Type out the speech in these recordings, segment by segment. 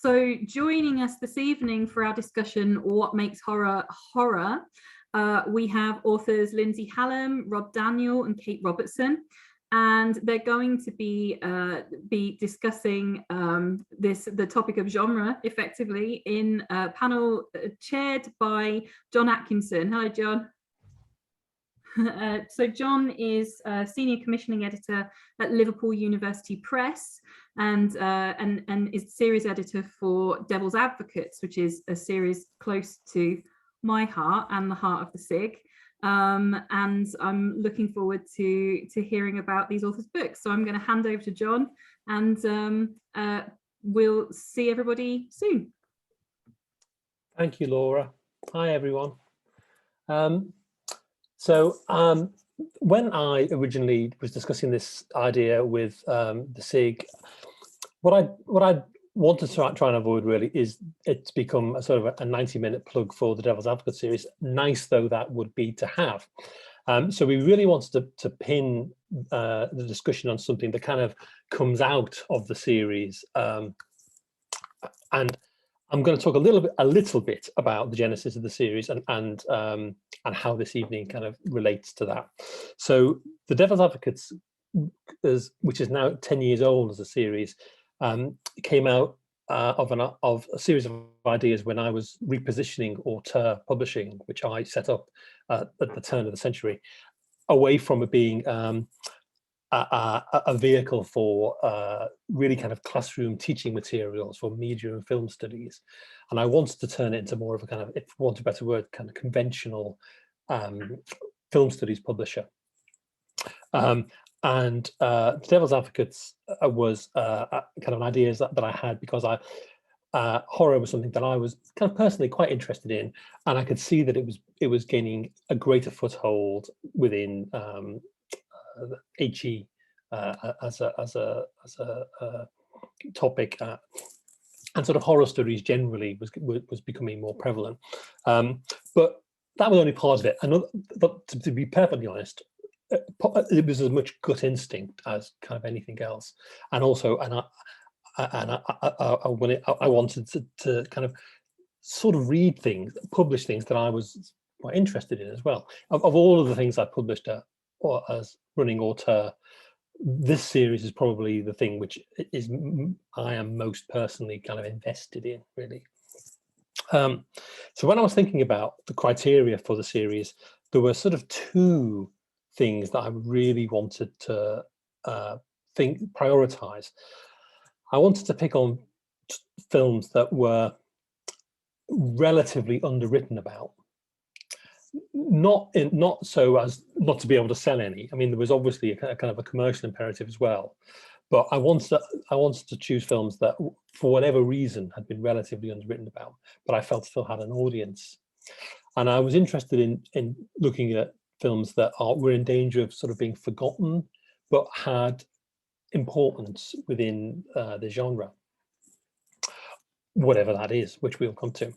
So joining us this evening for our discussion, What Makes Horror Horror, we have authors Lindsay Hallam, Rob Daniel and Kate Robertson, and they're going to be discussing the topic of genre effectively in a panel chaired by John Atkinson. Hello, John. So John is senior commissioning editor at Liverpool University Press and is series editor for Devil's Advocates, which is a series close to my heart and the heart of the SIG. And I'm looking forward to hearing about these authors' books. So I'm going to hand over to John, and we'll see everybody soon. Thank you, Laura. Hi, everyone. When I originally was discussing this idea with the SIG, what I wanted to try and avoid really is it to become a sort of a 90-minute plug for the Devil's Advocate series, nice though that would be to have. So we really wanted to pin the discussion on something that kind of comes out of the series, and I'm going to talk a little bit about the genesis of the series and how this evening kind of relates to that. So the Devil's Advocates, which is now 10 years old as a series, came out of a series of ideas when I was repositioning Auteur publishing, which I set up at the turn of the century, away from it being a vehicle for really kind of classroom teaching materials for media and film studies. And I wanted to turn it into more of a kind of, if you want a better word, kind of conventional film studies publisher. Devil's Advocates was kind of an idea that I had because horror was something that I was kind of personally quite interested in, and I could see that it was gaining a greater foothold within HE as a topic, and sort of horror studies generally was becoming more prevalent. But that was only part of it. And to be perfectly honest, it was as much gut instinct as kind of anything else. And also, I wanted to kind of sort of read things, publish things that I was quite interested in as well. Of all of the things I published as running Auteur, this series is probably the thing which I am most personally kind of invested in, really. So when I was thinking about the criteria for the series, there were sort of two things that I really wanted to prioritize. I wanted to pick on films that were relatively underwritten about, not so as not to be able to sell any. I mean, there was obviously a kind of a commercial imperative as well, but I wanted to choose films that, for whatever reason, had been relatively underwritten about, but I felt still had an audience. And I was interested in looking at films that were in danger of sort of being forgotten, but had importance within the genre, whatever that is, which we'll come to.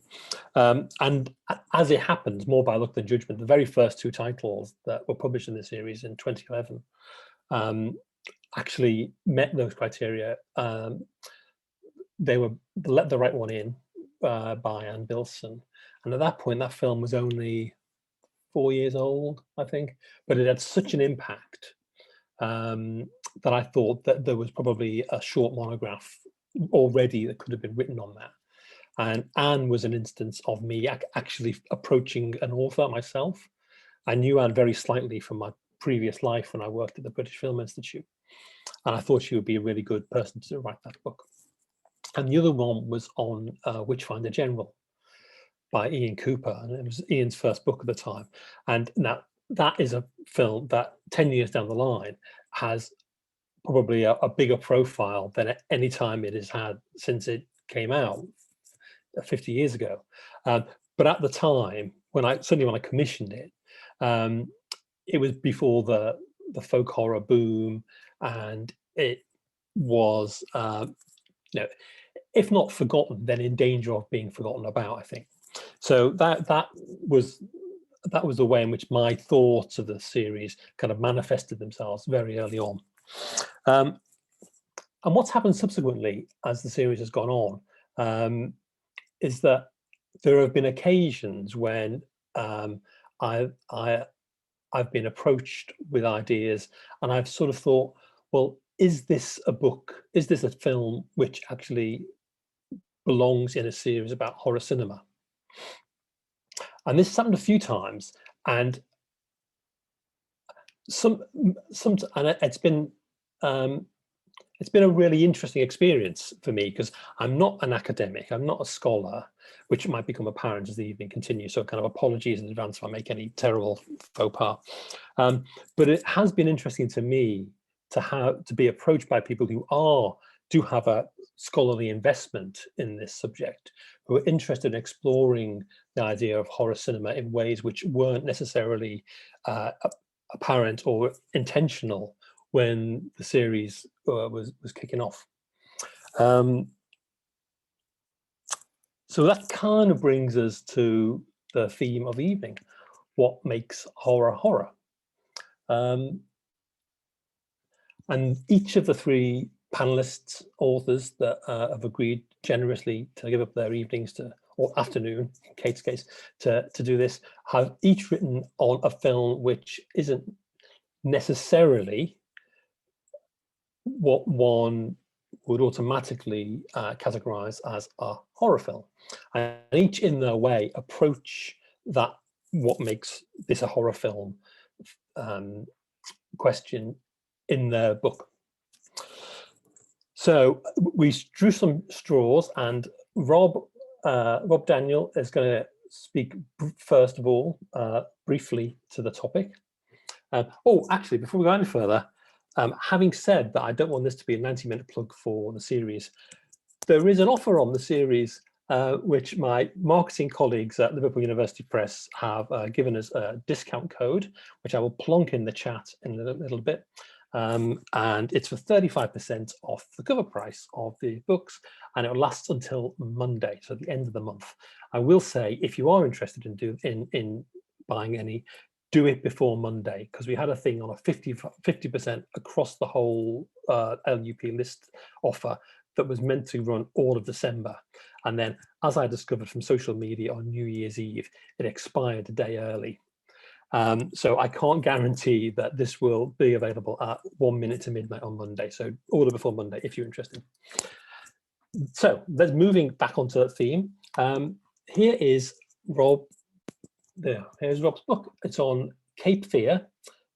And as it happens, more by luck than judgment, the very first two titles that were published in the series in 2011 actually met those criteria. They were Let the Right One In by Ann Bilson. And at that point, that film was only 4 years old, I think, but it had such an impact that I thought that there was probably a short monograph already that could have been written on that. And Anne was an instance of me actually approaching an author myself. I knew Anne very slightly from my previous life when I worked at the British Film Institute, and I thought she would be a really good person to write that book. And the other one was on Witchfinder General by Ian Cooper, and it was Ian's first book at the time. And now that is a film that 10 years down the line has probably a bigger profile than at any time it has had since it came out 50 years ago. But at the time, when I commissioned it, it was before the folk horror boom, and it was, if not forgotten, then in danger of being forgotten about, I think. So that was the way in which my thoughts of the series kind of manifested themselves very early on. And what's happened subsequently as the series has gone on, is that there have been occasions when I've been approached with ideas, and I've sort of thought, well, is this a book? Is this a film which actually belongs in a series about horror cinema? And this has happened a few times, and it's been a really interesting experience for me, because I'm not an academic, I'm not a scholar, which might become apparent as the evening continues. So kind of apologies in advance if I make any terrible faux pas. But it has been interesting to me to be approached by people who do have a scholarly investment in this subject, who are interested in exploring the idea of horror cinema in ways which weren't necessarily apparent or intentional when the series was kicking off. So that kind of brings us to the theme of the evening: what makes horror horror? And each of the three panelists, authors that have agreed generously to give up their evenings or afternoon, in Kate's case, to do this, have each written on a film which isn't necessarily what one would automatically categorize as a horror film, and each in their way approach that what makes this a horror film question in their book. So we drew some straws, and Rob Daniel is going to speak first of all briefly to the topic. Actually, before we go any further, having said that, I don't want this to be a 90-minute plug for the series. There is an offer on the series which my marketing colleagues at Liverpool University Press have given us a discount code, which I will plonk in the chat in a little bit. And it's for 35% off the cover price of the books, and it will last until Monday, so the end of the month. I will say, if you are interested in buying any, do it before Monday, because we had a thing on a 50% across the whole LUP list offer that was meant to run all of December. And then, as I discovered from social media on New Year's Eve, it expired a day early. So I can't guarantee that this will be available at 1 minute to midnight on Monday. So order before Monday if you're interested. So let's moving back onto the theme. Here is Rob. Here's Rob's book. It's on Cape Fear,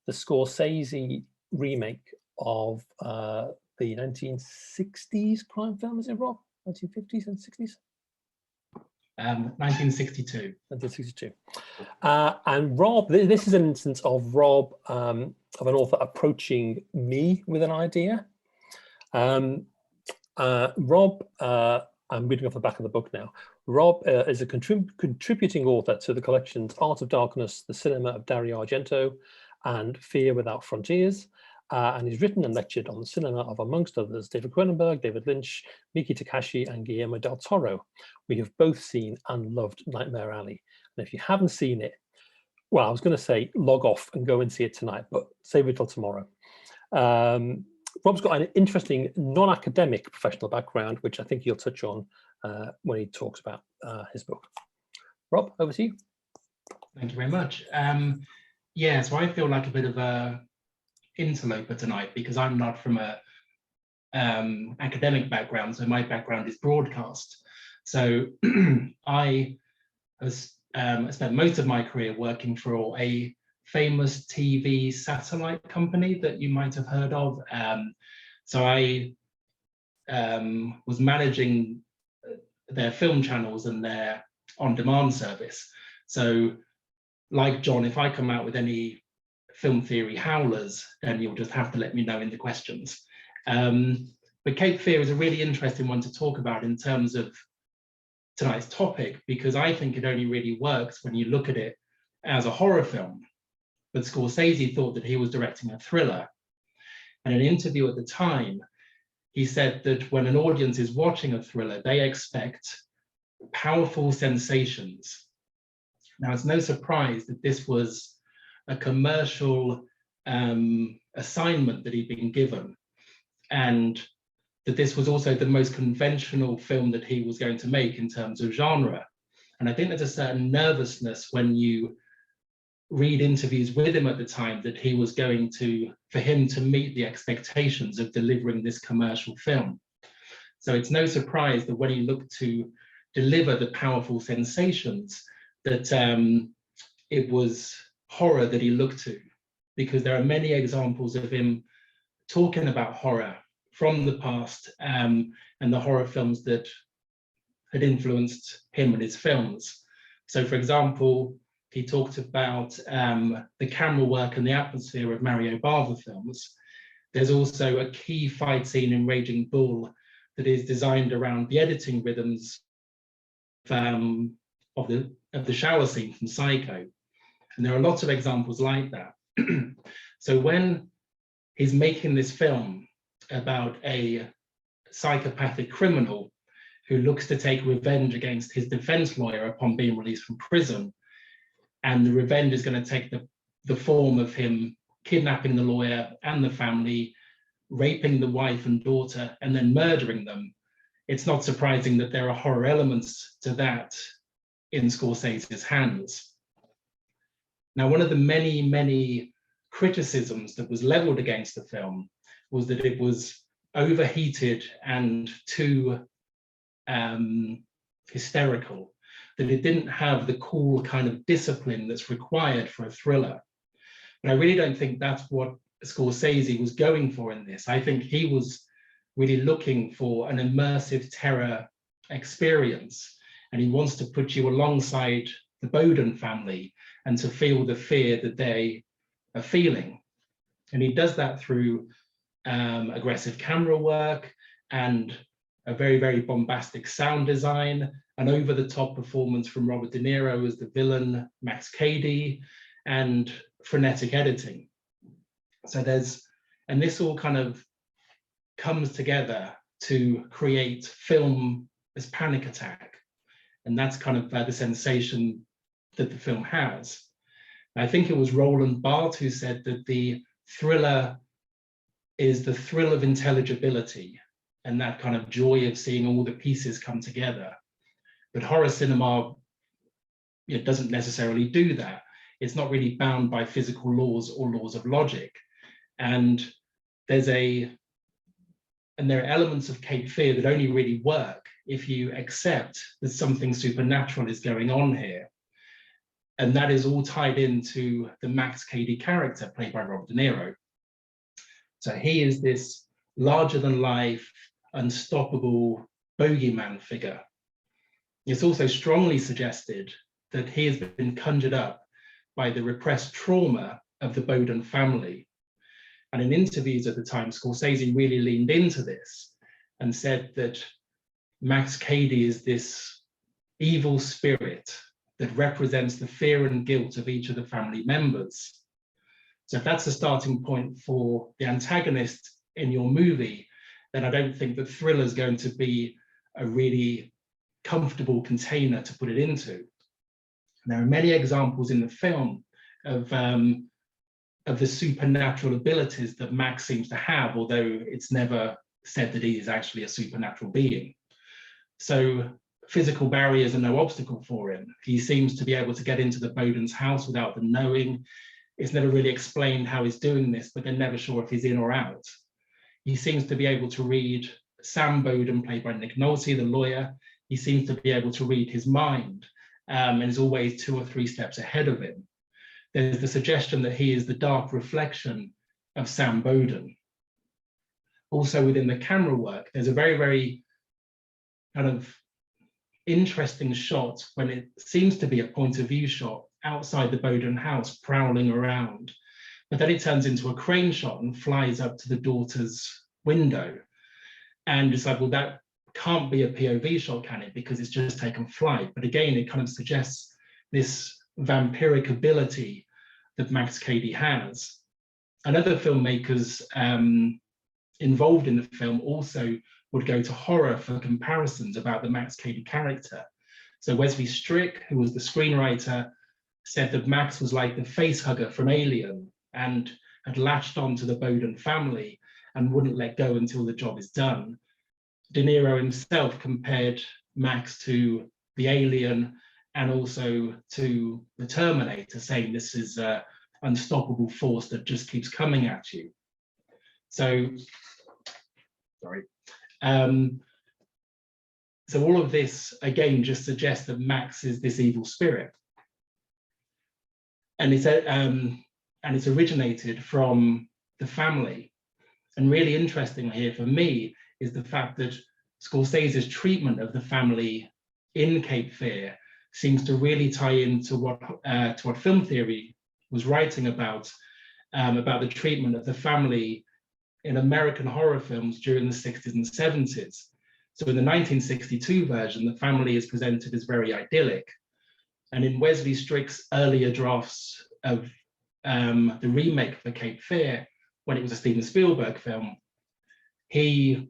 the Scorsese remake of the 1960s crime film. Is it, Rob? 1950s and 60s? 1962. 1962. And Rob, this is an instance of Rob, of an author approaching me with an idea. Rob, I'm reading off the back of the book now. Rob is a contributing author to the collections Art of Darkness, The Cinema of Dario Argento, and Fear Without Frontiers. And he's written and lectured on the cinema of, amongst others, David Cronenberg, David Lynch, Miki Takahashi, and Guillermo del Toro. We have both seen and loved Nightmare Alley. And if you haven't seen it, well, I was going to say log off and go and see it tonight, but save it till tomorrow. Rob's got an interesting non-academic professional background, which I think he'll touch on when he talks about his book. Rob, over to you. Thank you very much. Yeah, so I feel like a bit of a interloper tonight, because I'm not from a academic background, so my background is broadcast. So I spent most of my career working for a famous TV satellite company that you might have heard of. So I was managing their film channels and their on-demand service. So like John, if I come out with any film theory howlers, then you'll just have to let me know in the questions. But Cape Fear is a really interesting one to talk about in terms of tonight's topic, because I think it only really works when you look at it as a horror film. But Scorsese thought that he was directing a thriller. And in an interview at the time, he said that when an audience is watching a thriller, they expect powerful sensations. Now, it's no surprise that this was a commercial assignment that he'd been given. And that this was also the most conventional film that he was going to make in terms of genre. And I think there's a certain nervousness when you read interviews with him at the time that he was going to, for him to meet the expectations of delivering this commercial film. So it's no surprise that when he looked to deliver the powerful sensations, that it was horror that he looked to, because there are many examples of him talking about horror from the past and the horror films that had influenced him and his films. So for example, he talked about the camera work and the atmosphere of Mario Bava films. There's also a key fight scene in Raging Bull that is designed around the editing rhythms of the shower scene from Psycho. And there are lots of examples like that. So when he's making this film about a psychopathic criminal who looks to take revenge against his defense lawyer upon being released from prison, and the revenge is going to take the form of him kidnapping the lawyer and the family, raping the wife and daughter, and then murdering them, it's not surprising that there are horror elements to that in Scorsese's hands. Now, one of the many, many criticisms that was leveled against the film was that it was overheated and too hysterical, that it didn't have the cool kind of discipline that's required for a thriller. But I really don't think that's what Scorsese was going for in this. I think he was really looking for an immersive terror experience, and he wants to put you alongside the Bowden family and to feel the fear that they are feeling. And he does that through aggressive camera work and a very, very bombastic sound design, an over-the-top performance from Robert De Niro as the villain, Max Cady, and frenetic editing. So and this all kind of comes together to create film as panic attack. And that's kind of the sensation that the film has. I think it was Roland Barthes who said that the thriller is the thrill of intelligibility and that kind of joy of seeing all the pieces come together. But horror cinema, it doesn't necessarily do that. It's not really bound by physical laws or laws of logic. And there are elements of Cape Fear that only really work if you accept that something supernatural is going on here. And that is all tied into the Max Cady character played by Robert De Niro. So he is this larger than life, unstoppable bogeyman figure. It's also strongly suggested that he has been conjured up by the repressed trauma of the Bowden family. And in interviews at the time, Scorsese really leaned into this and said that Max Cady is this evil spirit that represents the fear and guilt of each of the family members. So if that's the starting point for the antagonist in your movie, then I don't think that thriller is going to be a really comfortable container to put it into. There are many examples in the film of the supernatural abilities that Max seems to have, although it's never said that he is actually a supernatural being. So physical barriers are no obstacle for him. He seems to be able to get into the Bowden's house without them knowing. It's never really explained how he's doing this, but they're never sure if he's in or out. He seems to be able to read Sam Bowden, played by Nick Nolte, the lawyer. He seems to be able to read his mind and is always 2 or 3 steps ahead of him. There's the suggestion that he is the dark reflection of Sam Bowden. Also within the camera work, there's a very, very kind of interesting shot when it seems to be a point of view shot outside the Bowden house, prowling around. But then it turns into a crane shot and flies up to the daughter's window. And it's like, well, that can't be a POV shot, can it? Because it's just taken flight. But again, it kind of suggests this vampiric ability that Max Cady has. And other filmmakers involved in the film also would go to horror for comparisons about the Max Cady character. So Wesley Strick, who was the screenwriter, said that Max was like the face hugger from Alien and had latched on to the Bowden family and wouldn't let go until the job is done. De Niro himself compared Max to the Alien and also to the Terminator, saying this is an unstoppable force that just keeps coming at you. So, sorry. So all of this, again, just suggests that Max is this evil spirit. And it's originated from the family. And really interesting here for me is the fact that Scorsese's treatment of the family in Cape Fear seems to really tie into what film theory was writing about the treatment of the family in American horror films during the 60s and 70s. So in the 1962 version, the family is presented as very idyllic. And in Wesley Strick's earlier drafts of the remake for Cape Fear, when it was a Steven Spielberg film, Sam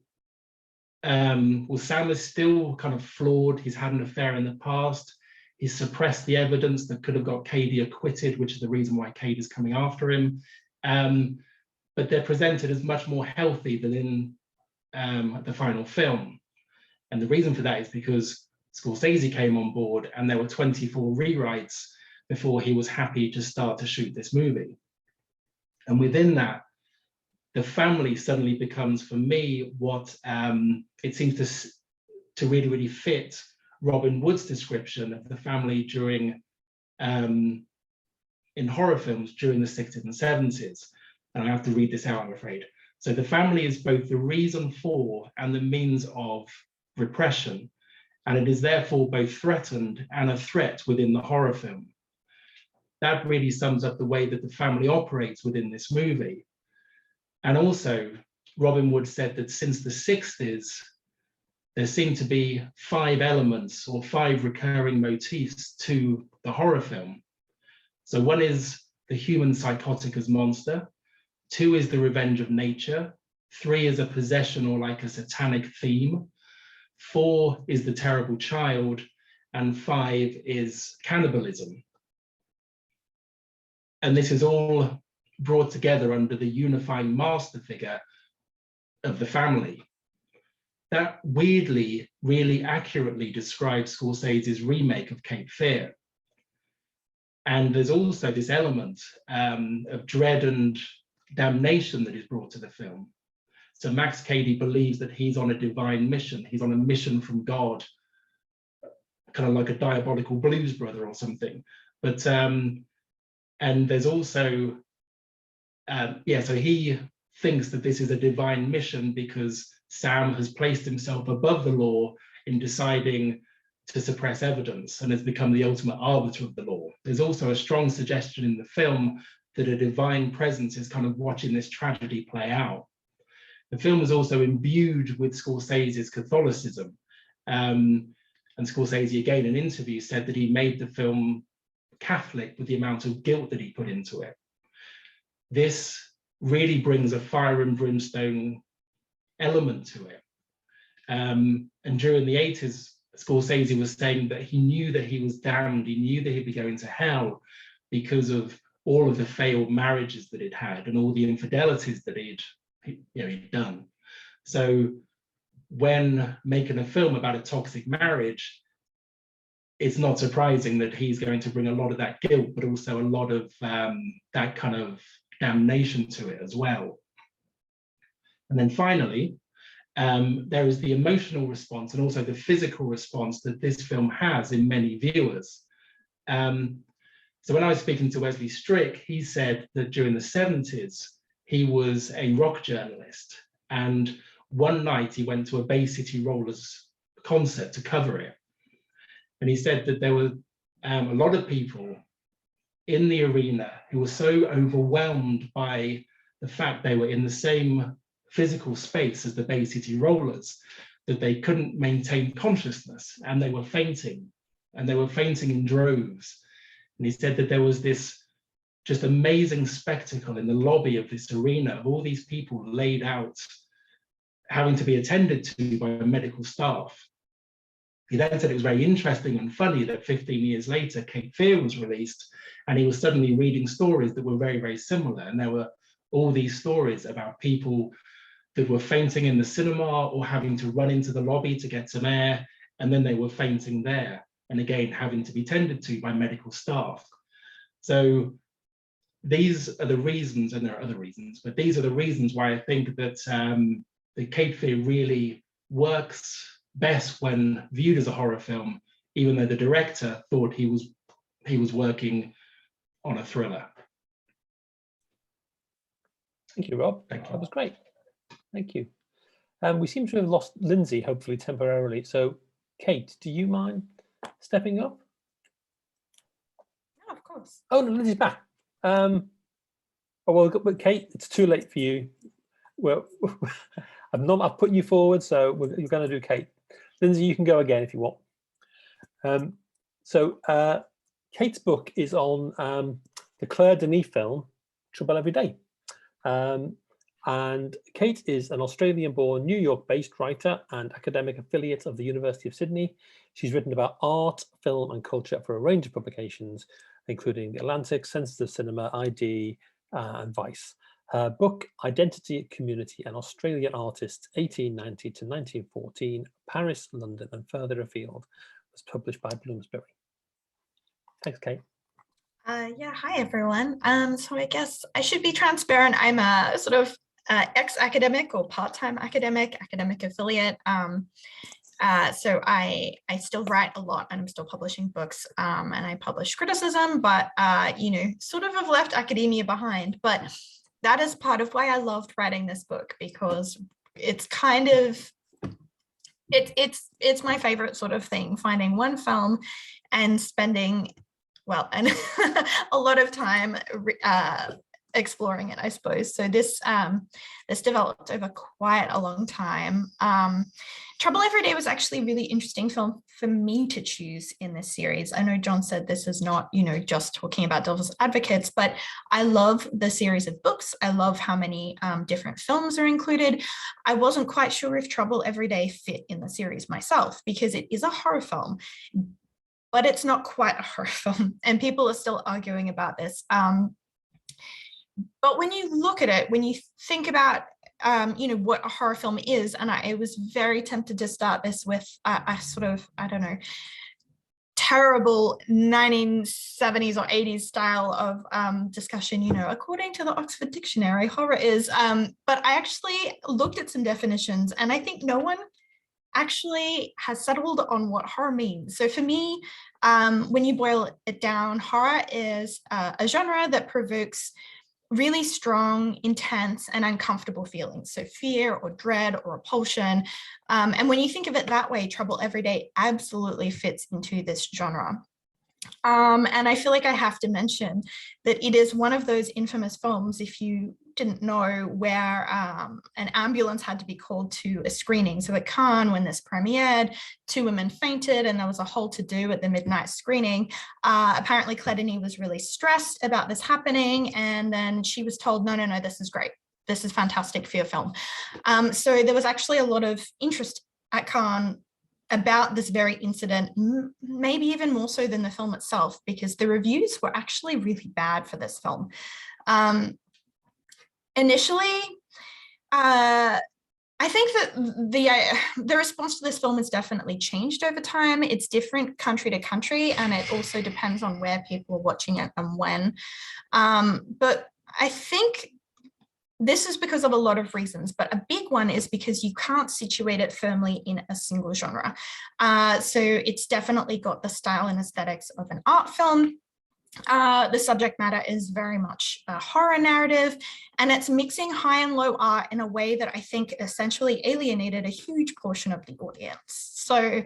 is still kind of flawed. He's had an affair in the past. He's suppressed the evidence that could have got Cady acquitted, which is the reason why Cade is coming after him. But they're presented as much more healthy than in the final film. And the reason for that is because Scorsese came on board and there were 24 rewrites before he was happy to start to shoot this movie. And within that, the family suddenly becomes, for me, what it seems to really, really fit Robin Wood's description of the family during, in horror films during the 60s and 70s. And I have to read this out, I'm afraid. So the family is both the reason for and the means of repression, and it is therefore both threatened and a threat within the horror film. That really sums up the way that the family operates within this movie. And also, Robin Wood said that since the 60s, there seemed to be 5 elements or 5 recurring motifs to the horror film. So one is the human psychotic as monster, 2 is the revenge of nature, 3 is a possession or like a satanic theme, 4 is the terrible child, and 5 is cannibalism. And this is all brought together under the unifying master figure of the family. That weirdly, really accurately describes Scorsese's remake of Cape Fear. And there's also this element of dread and damnation that is brought to the film. So Max Cady believes that he's on a divine mission. He's on a mission from God, kind of like a diabolical blues brother or something. But, and there's also, so he thinks that this is a divine mission because Sam has placed himself above the law in deciding to suppress evidence and has become the ultimate arbiter of the law. There's also a strong suggestion in the film that a divine presence is kind of watching this tragedy play out. The film is also imbued with Scorsese's Catholicism. And Scorsese, again, in interviews, said that he made the film Catholic with the amount of guilt that he put into it. This really brings a fire and brimstone element to it. And during the 80s, Scorsese was saying that he knew that he was damned, he knew that he'd be going to hell because of all of the failed marriages that he'd had and all the infidelities that he'd done. So when making a film about a toxic marriage, it's not surprising that he's going to bring a lot of that guilt, but also a lot of that kind of damnation to it as well. And then finally, there is the emotional response and also the physical response that this film has in many viewers. So when I was speaking to Wesley Strick, he said that during the 70s, he was a rock journalist. And one night he went to a Bay City Rollers concert to cover it. And he said that there were a lot of people in the arena who were so overwhelmed by the fact they were in the same physical space as the Bay City Rollers that they couldn't maintain consciousness and they were fainting in droves. And he said that there was this just amazing spectacle in the lobby of this arena of all these people laid out, having to be attended to by medical staff. He then said it was very interesting and funny that 15 years later, Cape Fear was released, and he was suddenly reading stories that were very, very similar. And there were all these stories about people that were fainting in the cinema or having to run into the lobby to get some air, and then they were fainting there, and again having to be tended to by medical staff. So these are the reasons, and there are other reasons, but these are the reasons why I think that the Cape Fear really works best when viewed as a horror film, even though the director thought he was working on a thriller. Thank you, Rob. Thank you. That was great. Thank you. We seem to have lost Lindsay, hopefully temporarily. So, Kate, do you mind stepping up? Yeah, of course. Oh, no, Lindsay's back. Oh, well, but Kate, it's too late for you. Well, I've put you forward, so you're going to do Kate. Lindsay, you can go again if you want. Kate's book is on the Claire Denis film, Trouble Every Day. And Kate is an Australian-born, New York-based writer and academic affiliate of the University of Sydney. She's written about art, film and culture for a range of publications, including The Atlantic, Sensitive Cinema, ID, and Vice. Her book, Identity, Community and Australian Artists, 1890 to 1914, Paris, London and Further Afield, was published by Bloomsbury. Thanks, Kate. Yeah, hi everyone. So I guess I should be transparent. I'm a sort of ex-academic or part-time academic affiliate. So I still write a lot and I'm still publishing books and I publish criticism, but sort of have left academia behind. But that is part of why I loved writing this book, because it's kind of it's my favorite sort of thing, finding one film and spending a lot of time exploring it, I suppose. So this developed over quite a long time. Trouble Every Day was actually a really interesting film for me to choose in this series. I know John said this is not, just talking about devil's advocates, but I love the series of books. I love how many different films are included. I wasn't quite sure if Trouble Every Day fit in the series myself, because it is a horror film, but it's not quite a horror film, and people are still arguing about this. But when you look at it, when you think about, what a horror film is, and I was very tempted to start this with a sort of, I don't know, terrible 1970s or 80s style of discussion, according to the Oxford Dictionary, horror is, but I actually looked at some definitions, and I think no one actually has settled on what horror means. So for me, when you boil it down, horror is a genre that provokes really strong, intense and uncomfortable feelings. So fear or dread or repulsion. And when you think of it that way, Trouble Every Day absolutely fits into this genre. And I feel like I have to mention that it is one of those infamous films, if you didn't know, where an ambulance had to be called to a screening. So at Cannes, when this premiered, 2 women fainted and there was a whole to-do at the midnight screening. Apparently Claire Denis was really stressed about this happening, and then she was told, no, this is great. This is fantastic for your film. So there was actually a lot of interest at Cannes about this very incident, maybe even more so than the film itself, because the reviews were actually really bad for this film. Initially, I think that the response to this film has definitely changed over time. It's different country to country, and it also depends on where people are watching it and when. But I think this is because of a lot of reasons, but a big one is because you can't situate it firmly in a single genre. So it's definitely got the style and aesthetics of an art film. The subject matter is very much a horror narrative, and it's mixing high and low art in a way that I think essentially alienated a huge portion of the audience. So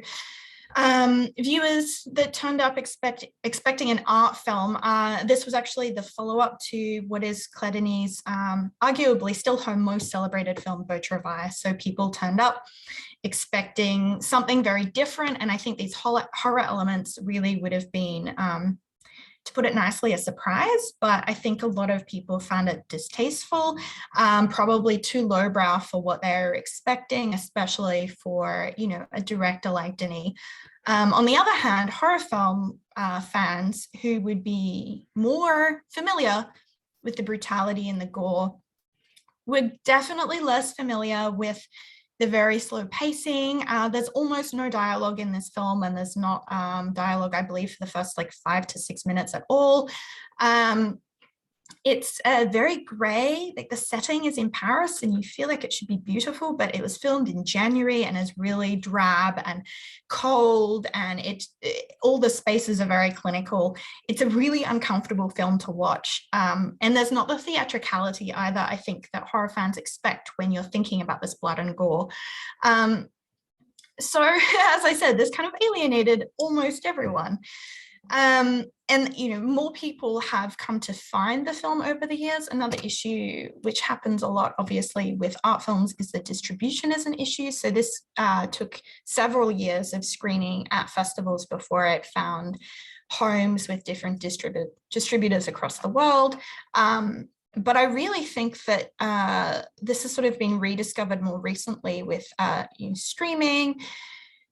viewers that turned up expecting an art film, this was actually the follow-up to what is Claire Denis' arguably still her most celebrated film, Beau Travail. So people turned up expecting something very different, and I think these horror elements really would have been, to put it nicely, a surprise, but I think a lot of people found it distasteful, probably too lowbrow for what they're expecting, especially for, a director like Denis. On the other hand, horror film fans who would be more familiar with the brutality and the gore we're definitely less familiar with the very slow pacing. There's almost no dialogue in this film, and there's not dialogue, I believe, for the first like 5 to 6 minutes at all. It's very grey, like the setting is in Paris and you feel like it should be beautiful, but it was filmed in January and is really drab and cold, and all the spaces are very clinical. It's a really uncomfortable film to watch. And there's not the theatricality either, I think, that horror fans expect when you're thinking about this blood and gore. So as I said, this kind of alienated almost everyone. And, you know, more people have come to find the film over the years. Another issue, which happens a lot, obviously, with art films, is that distribution is an issue. So this took several years of screening at festivals before it found homes with different distributors across the world. But I really think that this has sort of been rediscovered more recently with streaming,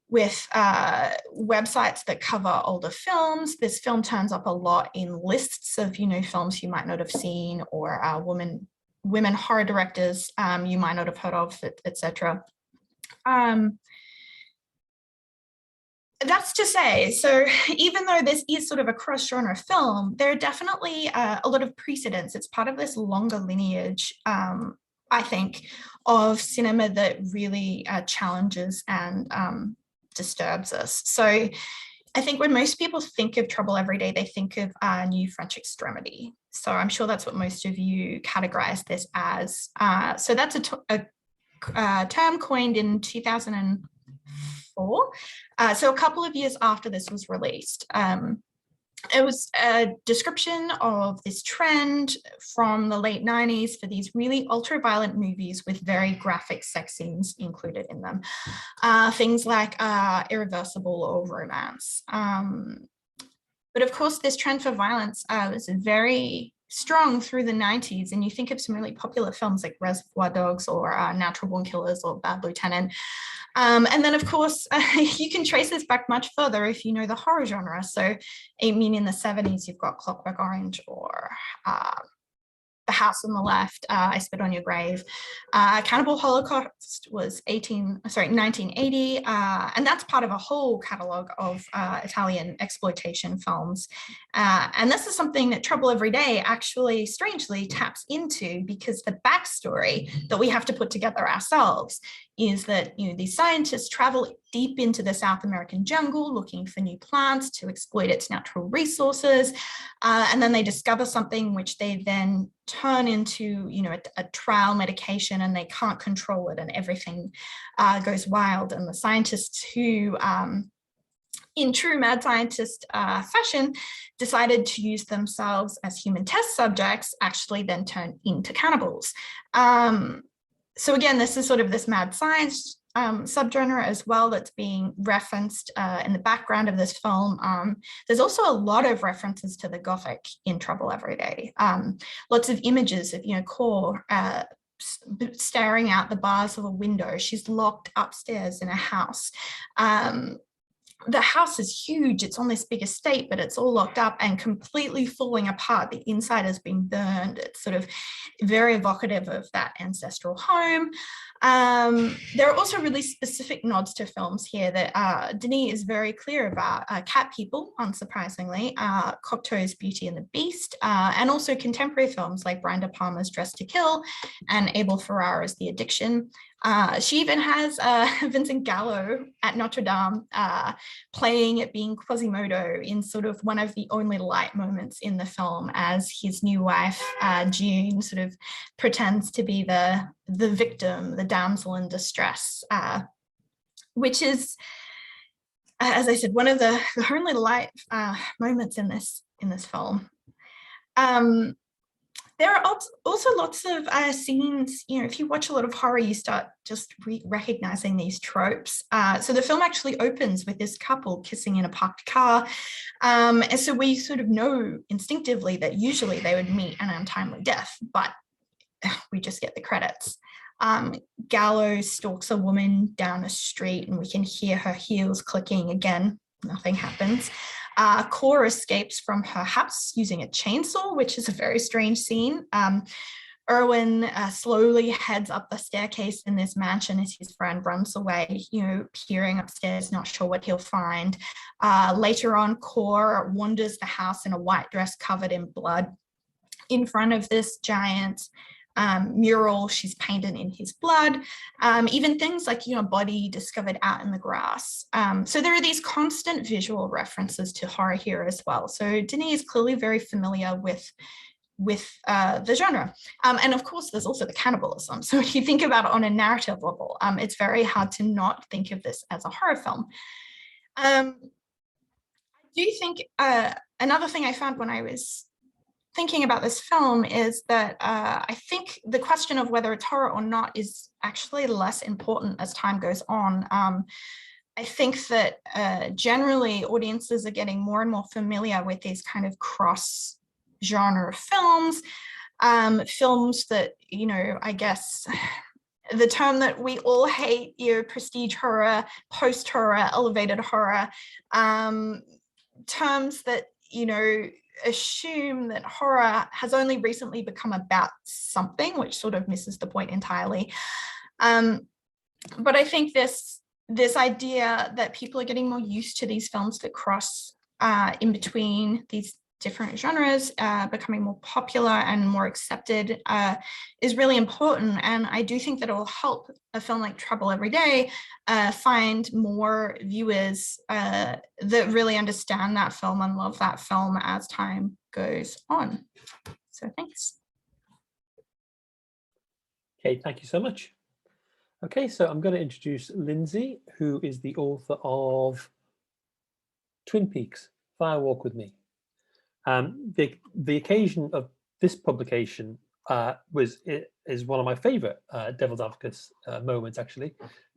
with websites that cover older films. This film turns up a lot in lists of, you know, films you might not have seen, or women horror directors you might not have heard of, etc. That's to say, so even though this is sort of a cross-genre film, there are definitely a lot of precedents. It's part of this longer lineage, I think, of cinema that really challenges and disturbs us. So I think when most people think of Trouble Every Day, they think of New French Extremity. So I'm sure that's what most of you categorize this as. So that's a term coined in 2004. So a couple of years after this was released. It was a description of this trend from the late 90s for these really ultra-violent movies with very graphic sex scenes included in them. Things like Irreversible or Romance. But of course, this trend for violence was very strong through the 90s, and you think of some really popular films like Reservoir Dogs or Natural Born Killers or Bad Lieutenant. And then, of course, you can trace this back much further if you know the horror genre. So, I mean, in the 70s, you've got Clockwork Orange or The House on the Left, I Spit on Your Grave. Cannibal Holocaust was 1980, and that's part of a whole catalogue of Italian exploitation films. And this is something that Trouble Every Day actually strangely taps into, because the backstory that we have to put together ourselves is that, you know, these scientists travel deep into the South American jungle looking for new plants to exploit its natural resources, and then they discover something which they then turn into, you know, a trial medication, and they can't control it, and everything goes wild. And the scientists who, in true mad scientist fashion, decided to use themselves as human test subjects, actually then turn into cannibals. So again, this is sort of this mad science subgenre as well that's being referenced in the background of this film. There's also a lot of references to the Gothic in Trouble Every Day. Lots of images of, you know, Core staring out the bars of a window. She's locked upstairs in a house. The house is huge. It's on this big estate, but it's all locked up and completely falling apart. The inside has been burned. It's sort of very evocative of that ancestral home. There are also really specific nods to films here that Denis is very clear about. Cat People, unsurprisingly, Cocteau's Beauty and the Beast, and also contemporary films like Brian De Palma's Dress to Kill and Abel Ferrara's The Addiction. She even has Vincent Gallo at Notre Dame playing it being Quasimodo in sort of one of the only light moments in the film, as his new wife, June, sort of pretends to be the victim, the damsel in distress, which is, as I said, one of the only light moments in this film. There are also lots of scenes, you know, if you watch a lot of horror, you start just recognizing these tropes. So the film actually opens with this couple kissing in a parked car. And so we sort of know instinctively that usually they would meet an untimely death, but we just get the credits. Gallo stalks a woman down a street and we can hear her heels clicking again. Nothing happens. Core escapes from her house using a chainsaw, which is a very strange scene. Erwin slowly heads up the staircase in this mansion as his friend runs away, peering upstairs, not sure what he'll find. Later on, Cor wanders the house in a white dress covered in blood in front of this giant mural she's painted in his blood. Even things like, body discovered out in the grass. So there are these constant visual references to horror here as well. So Denis is clearly very familiar with the genre. And of course, there's also the cannibalism. So if you think about it on a narrative level, it's very hard to not think of this as a horror film. I do think another thing I found when I was thinking about this film is that I think the question of whether it's horror or not is actually less important as time goes on. I think that generally audiences are getting more and more familiar with these kind of cross-genre films, films that, I guess the term that we all hate, prestige horror, post-horror, elevated horror, terms that, assume that horror has only recently become about something, which sort of misses the point entirely. But I think this idea that people are getting more used to these films that cross in between these different genres, becoming more popular and more accepted, is really important. And I do think that it will help a film like Trouble Every Day find more viewers that really understand that film and love that film as time goes on. So thanks. Okay, thank you so much. Okay, so I'm going to introduce Lindsay, who is the author of Twin Peaks, Fire Walk with Me. The occasion of this publication is one of my favorite Devil's Advocates moments, actually,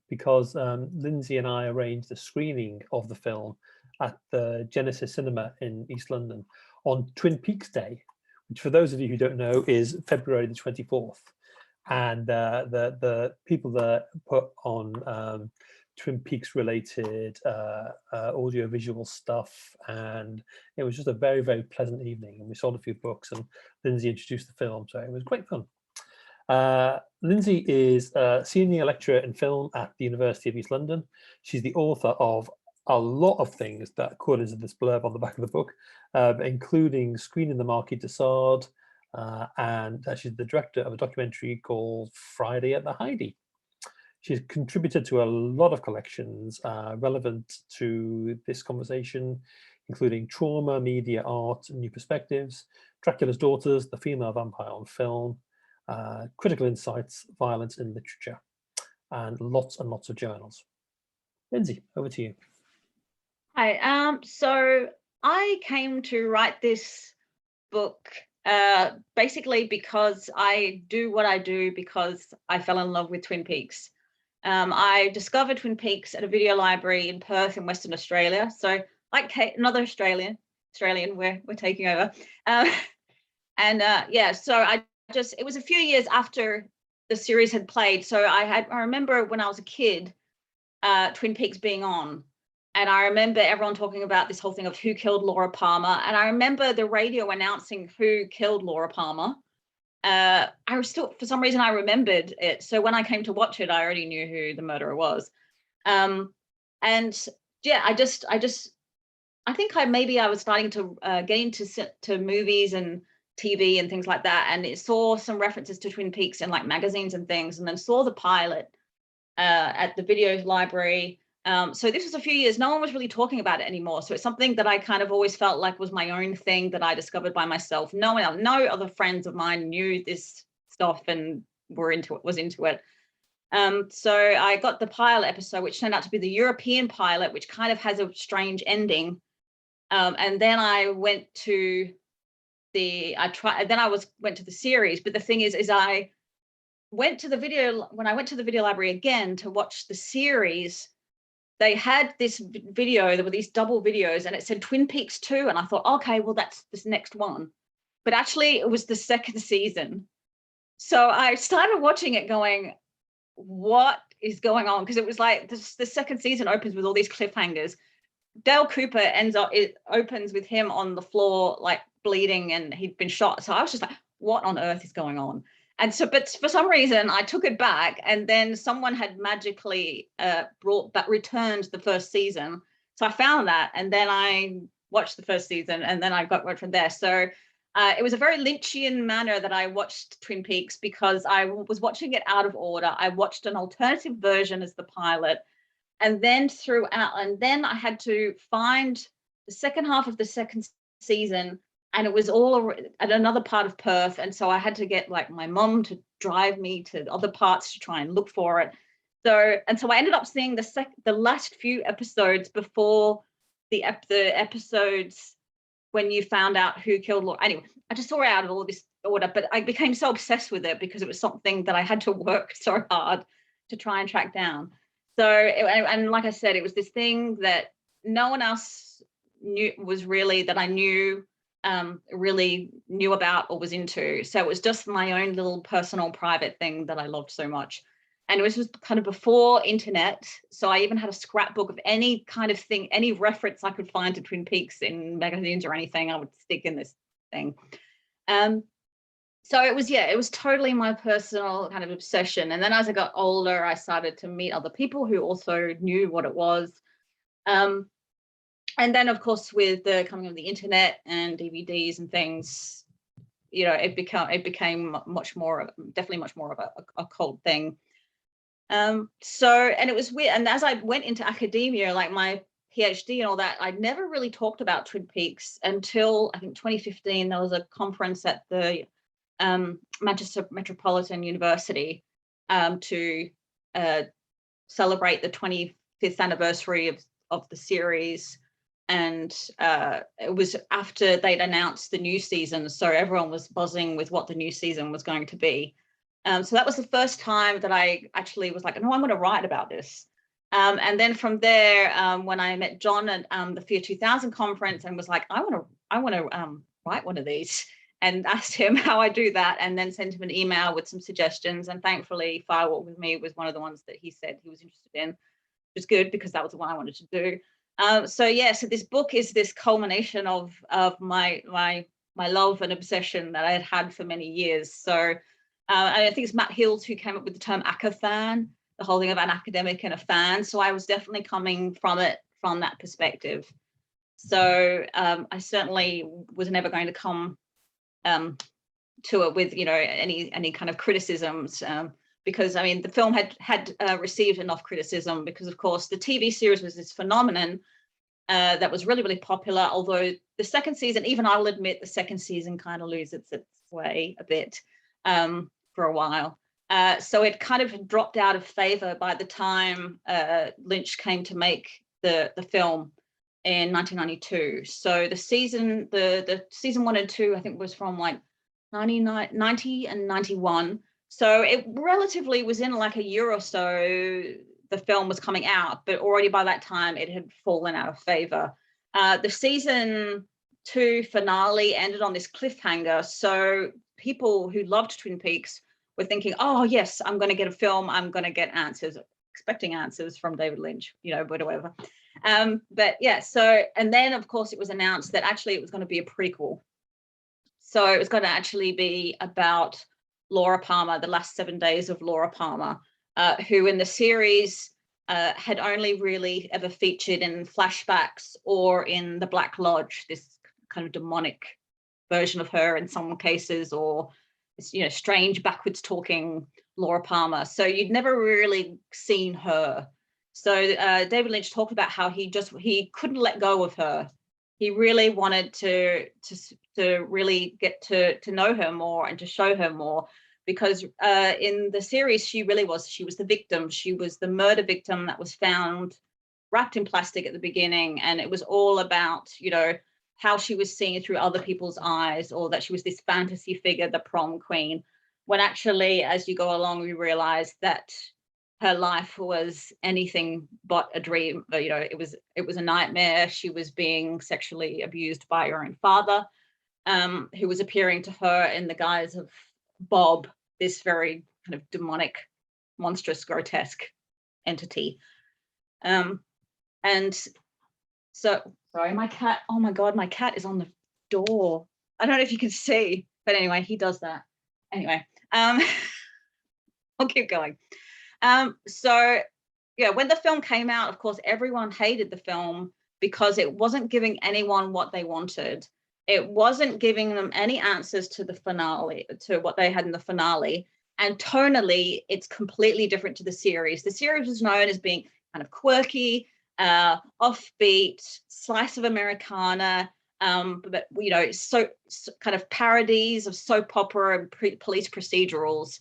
because Lindsay and I arranged a screening of the film at the Genesis Cinema in East London on Twin Peaks Day, which, for those of you who don't know, is February the 24th. And the people that put on Twin Peaks related audio-visual stuff, and it was just a very, very pleasant evening. And we sold a few books, and Lindsay introduced the film, so it was great fun. Lindsay is a senior lecturer in film at the University of East London. She's the author of a lot of things that according to this blurb on the back of the book, including Screening the Marquis de Sade, and she's the director of a documentary called Friday at the Heidi. She's contributed to a lot of collections relevant to this conversation, including Trauma, Media, Art, New Perspectives, Dracula's Daughters, The Female Vampire on Film, Critical Insights, Violence in Literature, and lots of journals. Lindsay, over to you. Hi, so I came to write this book basically because I do what I do because I fell in love with Twin Peaks. I discovered Twin Peaks at a video library in Perth in Western Australia. So like another Australian, we're taking over. Yeah, so it was a few years after the series had played. So I remember when I was a kid, Twin Peaks being on. And I remember everyone talking about this whole thing of who killed Laura Palmer. And I remember the radio announcing who killed Laura Palmer. I was still, for some reason, I remembered it. So when I came to watch it, I already knew who the murderer was. And yeah, I think I was starting to get into movies and TV and things like that. And it saw some references to Twin Peaks in like magazines and things, and then saw the pilot at the video library. So this was a few years, no one was really talking about it anymore. So it's something that I kind of always felt like was my own thing that I discovered by myself. No other friends of mine knew this stuff and was into it. So I got the pilot episode, which turned out to be the European pilot, which kind of has a strange ending. And then I went to went to the series. But the thing is I went to the video library again to watch the series. They had this video, there were these double videos, and it said Twin Peaks 2. And I thought, okay, well, that's this next one. But actually, it was the second season. So I started watching it going, what is going on? Because it was like the second season opens with all these cliffhangers. Dale Cooper it opens with him on the floor, like bleeding, and he'd been shot. So I was just like, what on earth is going on? And so, but for some reason, I took it back, and then someone had magically returned the first season. So I found that, and then I watched the first season, and then I got right from there. So it was a very Lynchian manner that I watched Twin Peaks, because I was watching it out of order. I watched an alternative version as the pilot, and then I had to find the second half of the second season, and it was all at another part of Perth. And so I had to get like my mom to drive me to other parts to try and look for it. So I ended up seeing the last few episodes before the episodes when you found out who killed Laura. Anyway, I just saw it out of all this order, but I became so obsessed with it because it was something that I had to work so hard to try and track down. So, and like I said, it was this thing that no one else really knew about or was into. So it was just my own little personal private thing that I loved so much. And it was just kind of before internet. So I even had a scrapbook of any kind of thing, any reference I could find to Twin Peaks in magazines or anything, I would stick in this thing. So it was totally my personal kind of obsession. And then as I got older, I started to meet other people who also knew what it was. And then, of course, with the coming of the internet and DVDs and things, it became definitely much more of a cult thing. And it was weird. And as I went into academia, like my PhD and all that, I'd never really talked about Twin Peaks until I think 2015. There was a conference at the Manchester Metropolitan University to celebrate the 25th anniversary of the series. And it was after they'd announced the new season, so everyone was buzzing with what the new season was going to be. So that was the first time that I actually was like, no, I'm going to write about this. And then from there, when I met John at the FEAR 2000 conference, and was like, I want to write one of these, and asked him how I do that, and then sent him an email with some suggestions. And thankfully, Firewalk with Me was one of the ones that he said he was interested in, which is good because that was the one I wanted to do. So this book is this culmination of my love and obsession that I had had for many years. So I think it's Matt Hills who came up with the term "ACA fan," the whole thing of an academic and a fan. So I was definitely coming from that perspective. So I certainly was never going to come to it with any kind of criticisms. Because I mean, the film had received enough criticism because, of course, the TV series was this phenomenon that was really, really popular. Although the second season, even I'll admit, the second season kind of loses its way a bit for a while. So it kind of dropped out of favor by the time Lynch came to make the film in 1992. So the season 1 and 2, I think, was from like 90 and 91. So it relatively was in like a year or so the film was coming out, but already by that time it had fallen out of favor. The season 2 finale ended on this cliffhanger. So people who loved Twin Peaks were thinking, oh yes, I'm going to get a film. I'm going to get answers, expecting answers from David Lynch, whatever. But yeah, so, and then of course it was announced that actually it was going to be a prequel. So it was going to actually be about Laura Palmer, the last 7 days of Laura Palmer, who in the series had only really ever featured in flashbacks or in the Black Lodge, this kind of demonic version of her in some cases, or strange backwards talking Laura Palmer. So you'd never really seen her. So David Lynch talked about how he couldn't let go of her. He really wanted to really get to know her more and to show her more, because in the series she was the victim. She was the murder victim that was found wrapped in plastic at the beginning, and it was all about how she was seen through other people's eyes, or that she was this fantasy figure, the prom queen, when actually as you go along we realize that her life was anything but a dream. It was a nightmare. She was being sexually abused by her own father, who was appearing to her in the guise of Bob, this very kind of demonic, monstrous, grotesque entity. And so, sorry, my cat, oh my God, my cat is on the door. I don't know if you can see, but anyway, he does that. Anyway, I'll keep going. So yeah, when the film came out, of course, everyone hated the film because it wasn't giving anyone what they wanted. It wasn't giving them any answers to the finale, to what they had in the finale. And tonally, it's completely different to the series. The series was known as being kind of quirky, offbeat, slice of Americana, but you know, so kind of parodies of soap opera and police procedurals.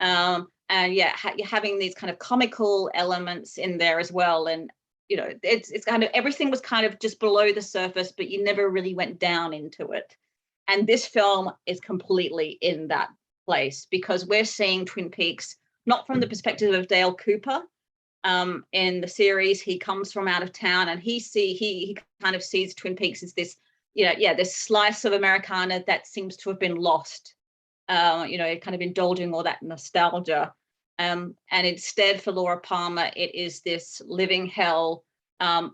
And yeah, you're having these kind of comical elements in there as well. And you know, it's kind of, everything was kind of just below the surface, but you never really went down into it. And this film is completely in that place, because we're seeing Twin Peaks not from the perspective of Dale Cooper. In the series, he comes from out of town, and he kind of sees Twin Peaks as this, you know, this slice of Americana that seems to have been lost. You know, kind of indulging all that nostalgia. And instead, for Laura Palmer, it is this living hell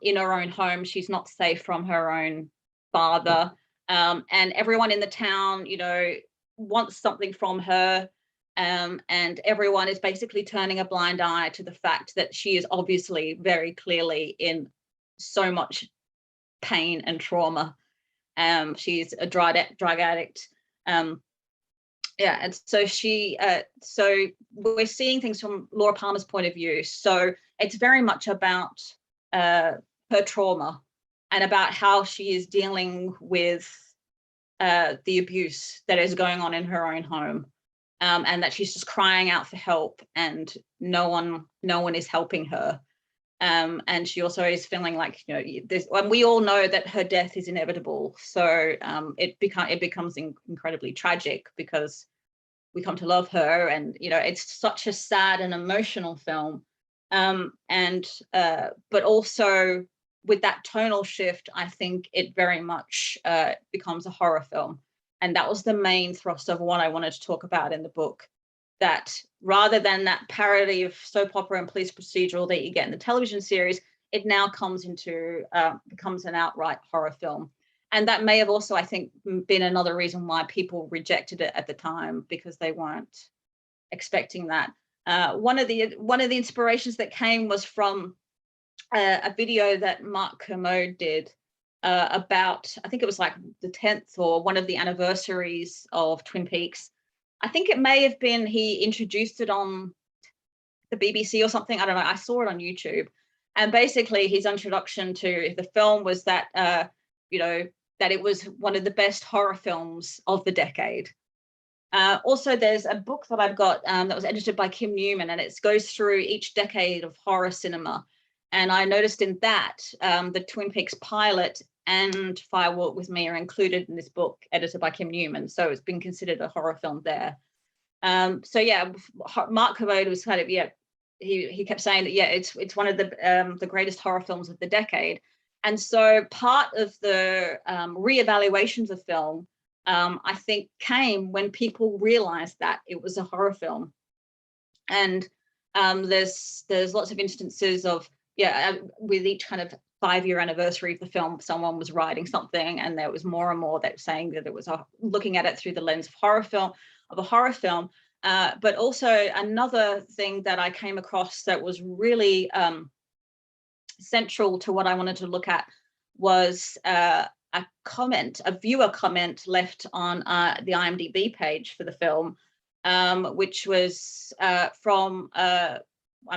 in her own home. She's not safe from her own father. And everyone in the town, you know, wants something from her. And everyone is basically turning a blind eye to the fact that she is obviously very clearly in so much pain and trauma. She's a drug addict. Yeah, and so so we're seeing things from Laura Palmer's point of view. So it's very much about her trauma and about how she is dealing with the abuse that is going on in her own home, and that she's just crying out for help, and no one is helping her. And she also is feeling like, you know, and we all know that her death is inevitable. So it becomes incredibly tragic, because we come to love her, and you know, it's such a sad and emotional film. But also with that tonal shift, I think it very much becomes a horror film. And that was the main thrust of what I wanted to talk about in the book. That rather than that parody of soap opera and police procedural that you get in the television series, it now comes into becomes an outright horror film. And that may have also, I think, been another reason why people rejected it at the time, because they weren't expecting that. One of the inspirations that came was from a video that Mark Kermode did about, I think it was like the 10th or one of the anniversaries of Twin Peaks. I think it may have been he introduced it on the BBC or something. I don't know. I saw it on YouTube. And basically his introduction to the film was that, you know, that it was one of the best horror films of the decade. Also, there's a book that I've got that was edited by Kim Newman, and it goes through each decade of horror cinema. And I noticed in that the Twin Peaks pilot and Fire Walk With Me are included in this book edited by Kim Newman. So it's been considered a horror film there. So yeah, Mark Kermode was kind of, he kept saying that, it's one of the greatest horror films of the decade. And so part of the reevaluations of film, I think, came when people realized that it was a horror film. And there's lots of instances of, with each kind of 5-year anniversary of the film, someone was writing something, and there was more and more that were saying that it was looking at it through the lens of a horror film. But also another thing that I came across that was really central to what I wanted to look at was a viewer comment left on the IMDb page for the film, which was from, I'm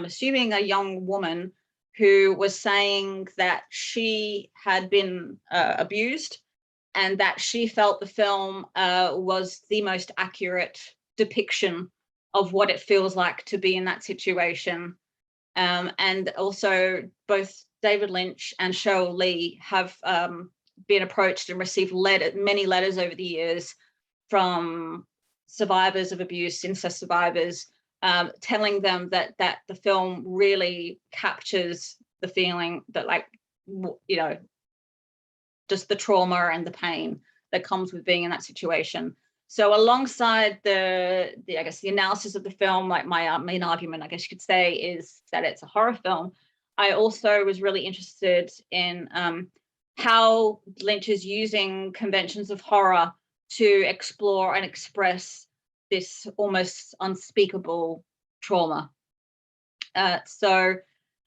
assuming, a young woman who was saying that she had been abused, and that she felt the film was the most accurate depiction of what it feels like to be in that situation. And also both David Lynch and Cheryl Lee have been approached and received many letters over the years from survivors of abuse, incest survivors, telling them that the film really captures the feeling that, like, you know, just the trauma and the pain that comes with being in that situation. So alongside the I guess the analysis of the film, like my main argument, I guess you could say, is that it's a horror film. I also was really interested in how Lynch is using conventions of horror to explore and express this almost unspeakable trauma. And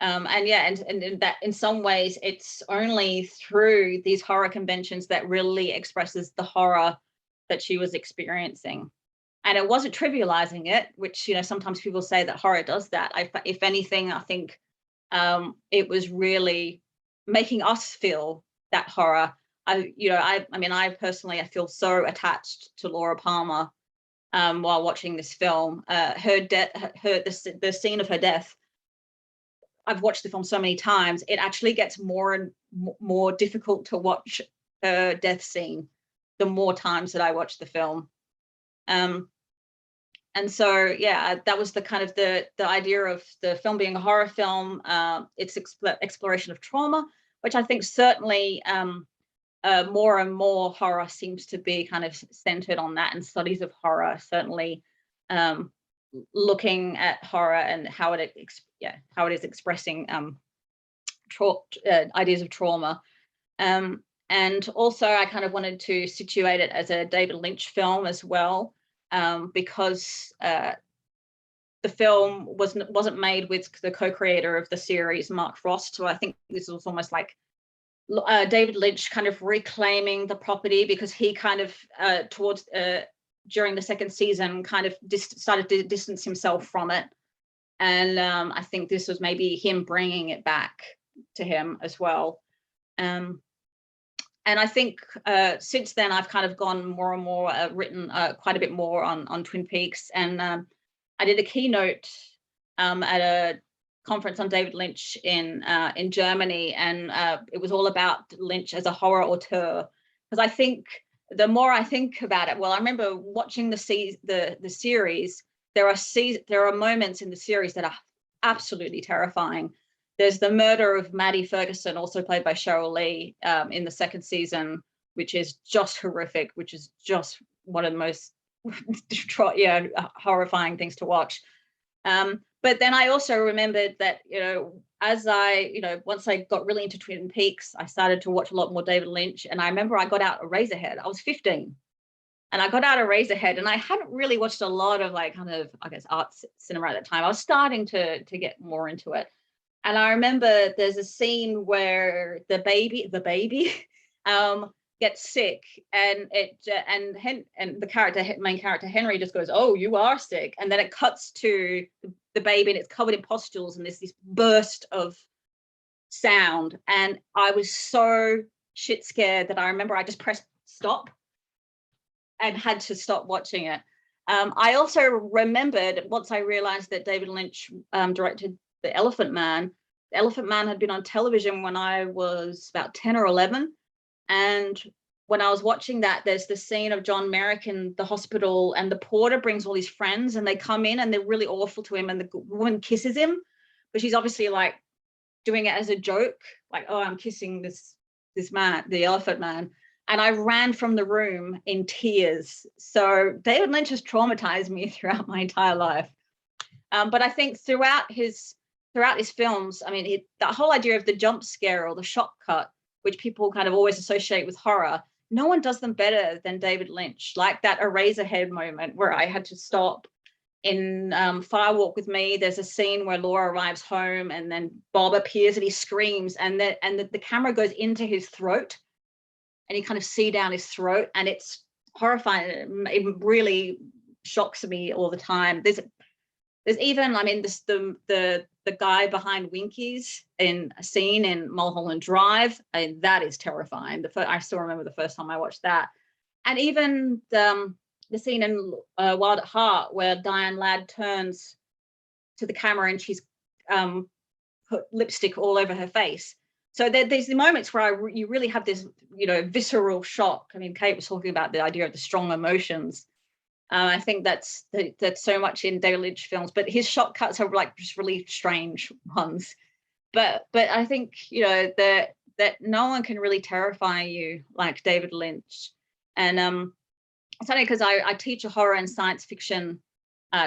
in that, in some ways, it's only through these horror conventions that really expresses the horror that she was experiencing. And it wasn't trivializing it, which, you know, sometimes people say that horror does that. If anything, I think it was really making us feel that horror. I mean, I personally, I feel so attached to Laura Palmer while watching this film. The scene of her death, I've watched the film so many times, it actually gets more and more difficult to watch her death scene the more times that I watch the film. And so, yeah, that was the kind of the idea of the film being a horror film. It's exploration of trauma, which I think certainly more and more horror seems to be kind of centered on that, and studies of horror certainly looking at horror and how it is expressing ideas of trauma. And also I kind of wanted to situate it as a David Lynch film as well, because the film wasn't made with the co-creator of the series, Mark Frost. So I think this was almost like David Lynch kind of reclaiming the property, because he kind of during the second season kind of started to distance himself from it. And I think this was maybe him bringing it back to him as well. And I think since then I've kind of gone more and more, written quite a bit more on Twin Peaks. And I did a keynote at a conference on David Lynch in Germany, and it was all about Lynch as a horror auteur. Because I think the more I think about it, well, I remember watching the series. There are moments in the series that are absolutely terrifying. There's the murder of Maddie Ferguson, also played by Cheryl Lee, in the second season, which is just horrific, which is just one of the most horrifying things to watch. But then I also remembered that, as once I got really into Twin Peaks, I started to watch a lot more David Lynch. And I remember I got out Eraserhead. I was 15. And I got out Eraserhead, and I hadn't really watched a lot of art cinema at that time. I was starting to get more into it. And I remember there's a scene where the baby gets sick, and the main character Henry just goes, "Oh, you are sick," and then it cuts to the baby, and it's covered in pustules, and there's this burst of sound, and I was so shit scared that I remember I just pressed stop and had to stop watching it. I also remembered, once I realized that David Lynch directed The Elephant Man. The Elephant Man had been on television when I was about 10 or 11. And when I was watching that, there's the scene of John Merrick in the hospital, and the porter brings all his friends, and they come in and they're really awful to him, and the woman kisses him, but she's obviously like doing it as a joke, like, "Oh, I'm kissing this man, the Elephant Man." And I ran from the room in tears. So David Lynch has traumatized me throughout my entire life. But I think throughout his films, I mean, the whole idea of the jump scare or the shock cut, which people kind of always associate with horror, no one does them better than David Lynch. Like that Eraserhead moment where I had to stop. In Fire Walk with Me, there's a scene where Laura arrives home, and then Bob appears and he screams, and the camera goes into his throat, and you kind of see down his throat, and it's horrifying. It really shocks me all the time. There's even, I mean, the guy behind Winkies in a scene in Mulholland Drive, and that is terrifying. I still remember the first time I watched that. And even the scene in Wild at Heart where Diane Ladd turns to the camera and she's put lipstick all over her face. So there's the moments where you really have this, visceral shock. I mean, Kate was talking about the idea of the strong emotions. I think that's so much in David Lynch films, but his shock cuts are like just really strange ones. But I think, that no one can really terrify you like David Lynch. And it's only because I teach a horror and science fiction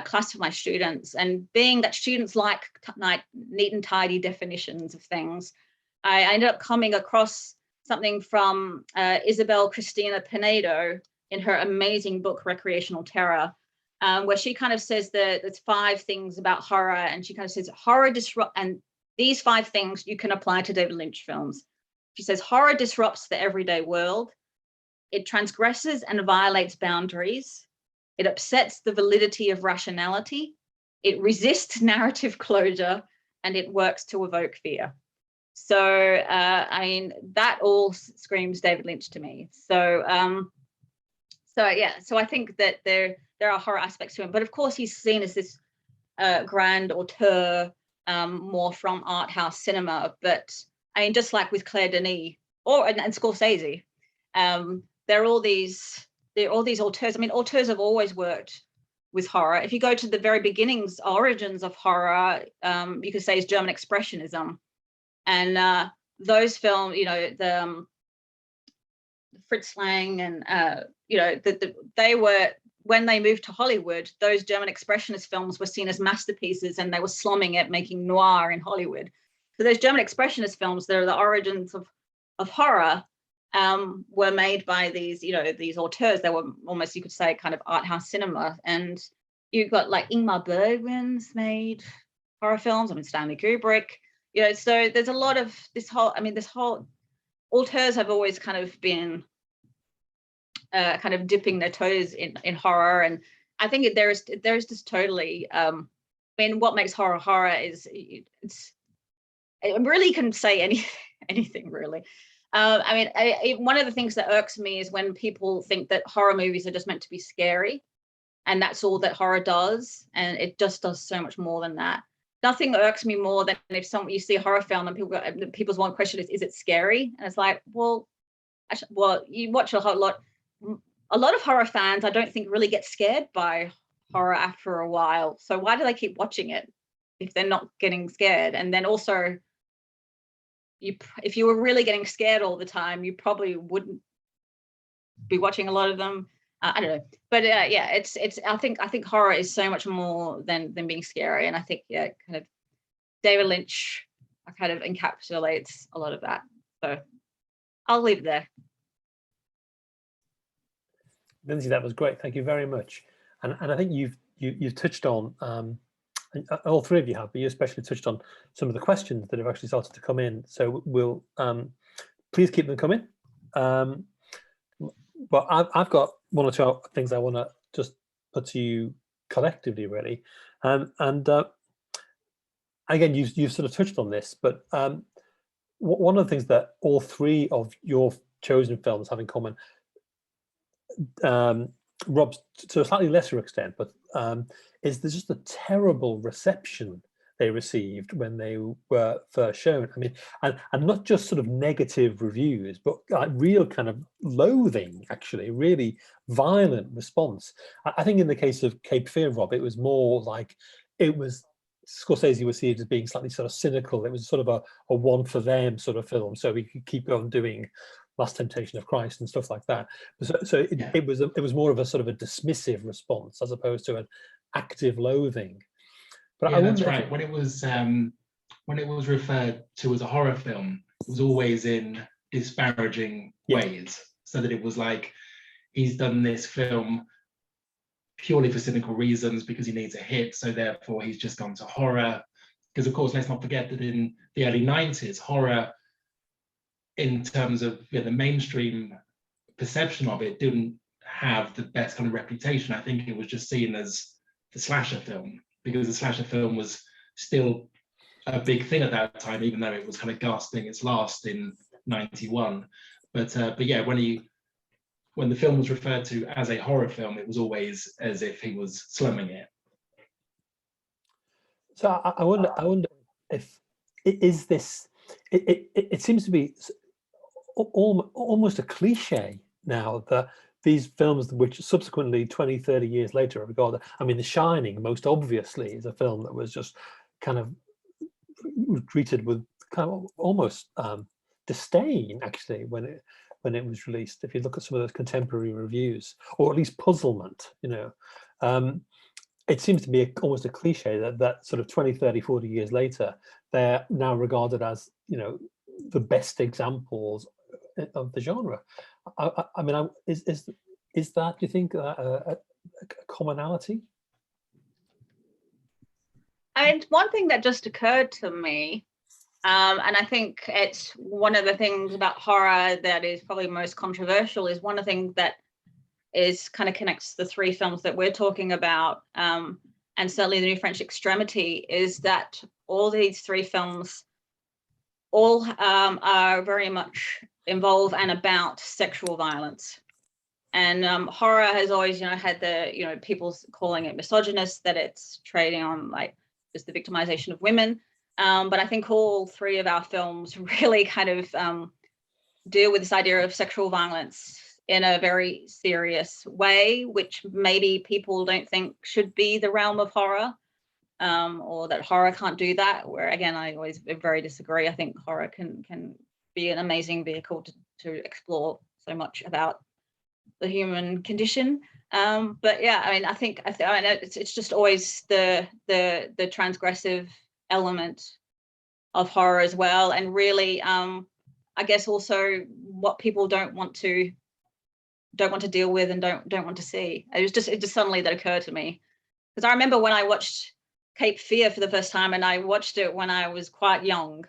class for my students, and being that students like neat and tidy definitions of things, I ended up coming across something from Isabel Cristina Pinedo in her amazing book, Recreational Terror, where she kind of says that there's 5 things about horror, and she kind of says horror disrupt, and these 5 things you can apply to David Lynch films. She says horror disrupts the everyday world. It transgresses and violates boundaries. It upsets the validity of rationality. It resists narrative closure, and it works to evoke fear. So, I mean, that all screams David Lynch to me. So, so I think that there are horror aspects to him, but of course he's seen as this grand auteur, more from art house cinema. But I mean, just like with Claire Denis and Scorsese, there are all these auteurs. I mean, auteurs have always worked with horror. If you go to the very beginnings, origins of horror, you could say is German Expressionism. And those films, you know, the Fritz Lang and, you know, they were, when they moved to Hollywood, those German Expressionist films were seen as masterpieces, and they were slumming it, making noir in Hollywood. So those German Expressionist films, they're the origins of horror, were made by these, you know, these auteurs. They were almost, you could say, kind of art house cinema. And you've got like Ingmar Bergman's made horror films. I mean, Stanley Kubrick. You know, so there's a lot of this whole auteurs have always kind of been kind of dipping their toes in horror. And I think there is just totally, I mean, what makes horror is it really can say anything really. I mean, one of the things that irks me is when people think that horror movies are just meant to be scary, and that's all that horror does, and it just does so much more than that. Nothing irks me more than if you see a horror film and people's one question is it scary? And it's like, well, you watch a lot of horror fans, I don't think really get scared by horror after a while. So why do they keep watching it if they're not getting scared? And then also, if you were really getting scared all the time, you probably wouldn't be watching a lot of them. I don't know, but yeah, it's. I think horror is so much more than being scary, and I think kind of David Lynch kind of encapsulates a lot of that. So I'll leave it there. Lindsay, that was great. Thank you very much. And I think you've touched on, and all 3 of you have, but you especially touched on some of the questions that have actually started to come in. So we'll please keep them coming. But I've got 1 or 2 things I want to just put to you collectively, really. And again, you've sort of touched on this, but one of the things that all 3 of your chosen films have in common, Rob, to a slightly lesser extent, but is there's just a terrible reception they received when they were first shown. I mean, and not just sort of negative reviews, but like real kind of loathing, actually, really violent response. I think in the case of Cape Fear, Rob, it was more like Scorsese was seen as being slightly sort of cynical. It was sort of a one for them sort of film, so he could keep on doing Last Temptation of Christ and stuff like that. So it was more of a sort of a dismissive response as opposed to an active loathing. But yeah, that's right. When it was referred to as a horror film, it was always in disparaging ways, so that it was like, he's done this film purely for cynical reasons because he needs a hit, so therefore he's just gone to horror. Because of course, let's not forget that in the early 90s, horror, in terms of the mainstream perception of it, didn't have the best kind of reputation. I think it was just seen as the slasher film, because the slasher film was still a big thing at that time, even though it was kind of gasping its last in 91. But yeah, when the film was referred to as a horror film, it was always as if he was slumming it. So I wonder if is this. It seems to be almost a cliche now that these films, which subsequently 20, 30 years later are regarded, I mean, The Shining, most obviously, is a film that was just kind of treated with kind of almost disdain, actually, when it was released. If you look at some of those contemporary reviews, or at least puzzlement, it seems to be almost a cliche that sort of 20, 30, 40 years later, they're now regarded as, the best examples of the genre. I mean, is that, do you think, a commonality? I mean, one thing that just occurred to me, and I think it's one of the things about horror that is probably most controversial, is one of the things that is kind of connects the three films that we're talking about, and certainly The New French Extremity, is that all these three films all are very much involved and about sexual violence. And horror has always, had the, people calling it misogynist, that it's trading on like just the victimization of women. But I think all three of our films really kind of deal with this idea of sexual violence in a very serious way, which maybe people don't think should be the realm of horror, or that horror can't do that, where again, I always very disagree. I think horror can be an amazing vehicle to explore so much about the human condition. But yeah, I mean, I think it's just always the transgressive element of horror as well, and really, I guess also what people don't want to deal with and don't want to see. It just suddenly that occurred to me, because I remember when I watched Cape Fear for the first time, and I watched it when I was quite young.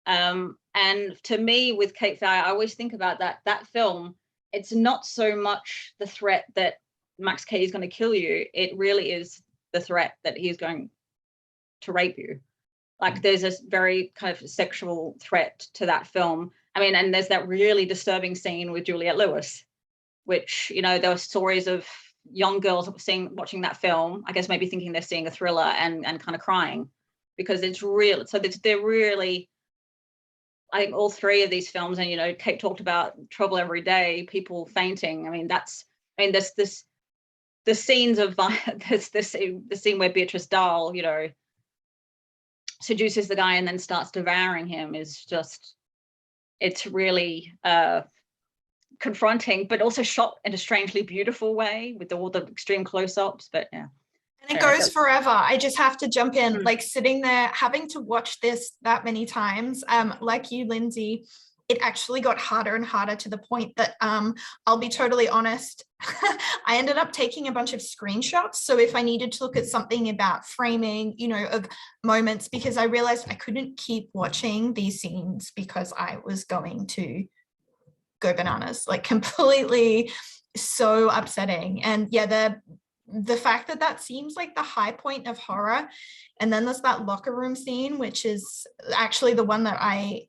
And to me, with Cape Fear, I always think about that film. It's not so much the threat that Max K is going to kill you. It really is the threat that he's going to rape you. Like, there's this very kind of sexual threat to that film. I mean, and there's that really disturbing scene with Juliette Lewis, which, there were stories of young girls watching that film, I guess maybe thinking they're seeing a thriller and kind of crying, because it's real. So they're really, I think all three of these films, and Kate talked about Trouble Every Day, people fainting. I mean, there's the scenes of the scene where Beatrice Dahl, seduces the guy and then starts devouring him, is just, it's really confronting, but also shot in a strangely beautiful way with all the extreme close-ups. But yeah. And it goes forever. I just have to jump in, like sitting there, having to watch this that many times. Like you, Lindsay, it actually got harder and harder, to the point that I'll be totally honest, I ended up taking a bunch of screenshots. So if I needed to look at something about framing, of moments, because I realized I couldn't keep watching these scenes because I was going to go bananas, like completely so upsetting. And yeah, the fact that seems like the high point of horror. And then there's that locker room scene, which is actually the one that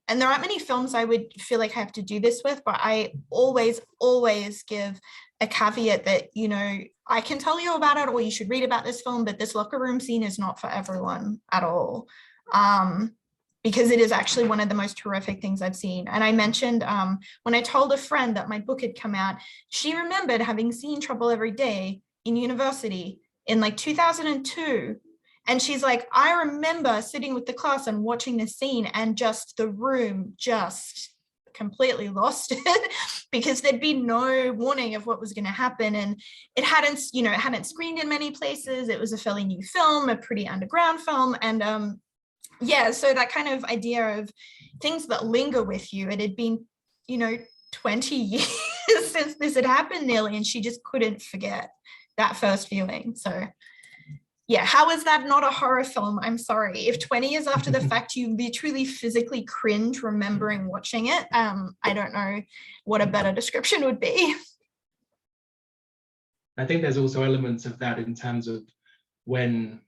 and there aren't many films I would feel like I have to do this with, but I always give a caveat that, I can tell you about it, or you should read about this film, but this locker room scene is not for everyone at all. Because it is actually one of the most horrific things I've seen. And I mentioned when I told a friend that my book had come out, she remembered having seen Trouble Every Day in university in like 2002. And she's like, I remember sitting with the class and watching this scene, and just the room just completely lost it, because there'd be no warning of what was going to happen. And it hadn't screened in many places. It was a fairly new film, a pretty underground film. And yeah, so that kind of idea of things that linger with you, it had been, 20 years since this had happened nearly, and she just couldn't forget that first viewing. So yeah, how is that not a horror film? I'm sorry. If 20 years after the fact you literally physically cringe remembering watching it, I don't know what a better description would be. I think there's also elements of that in terms of when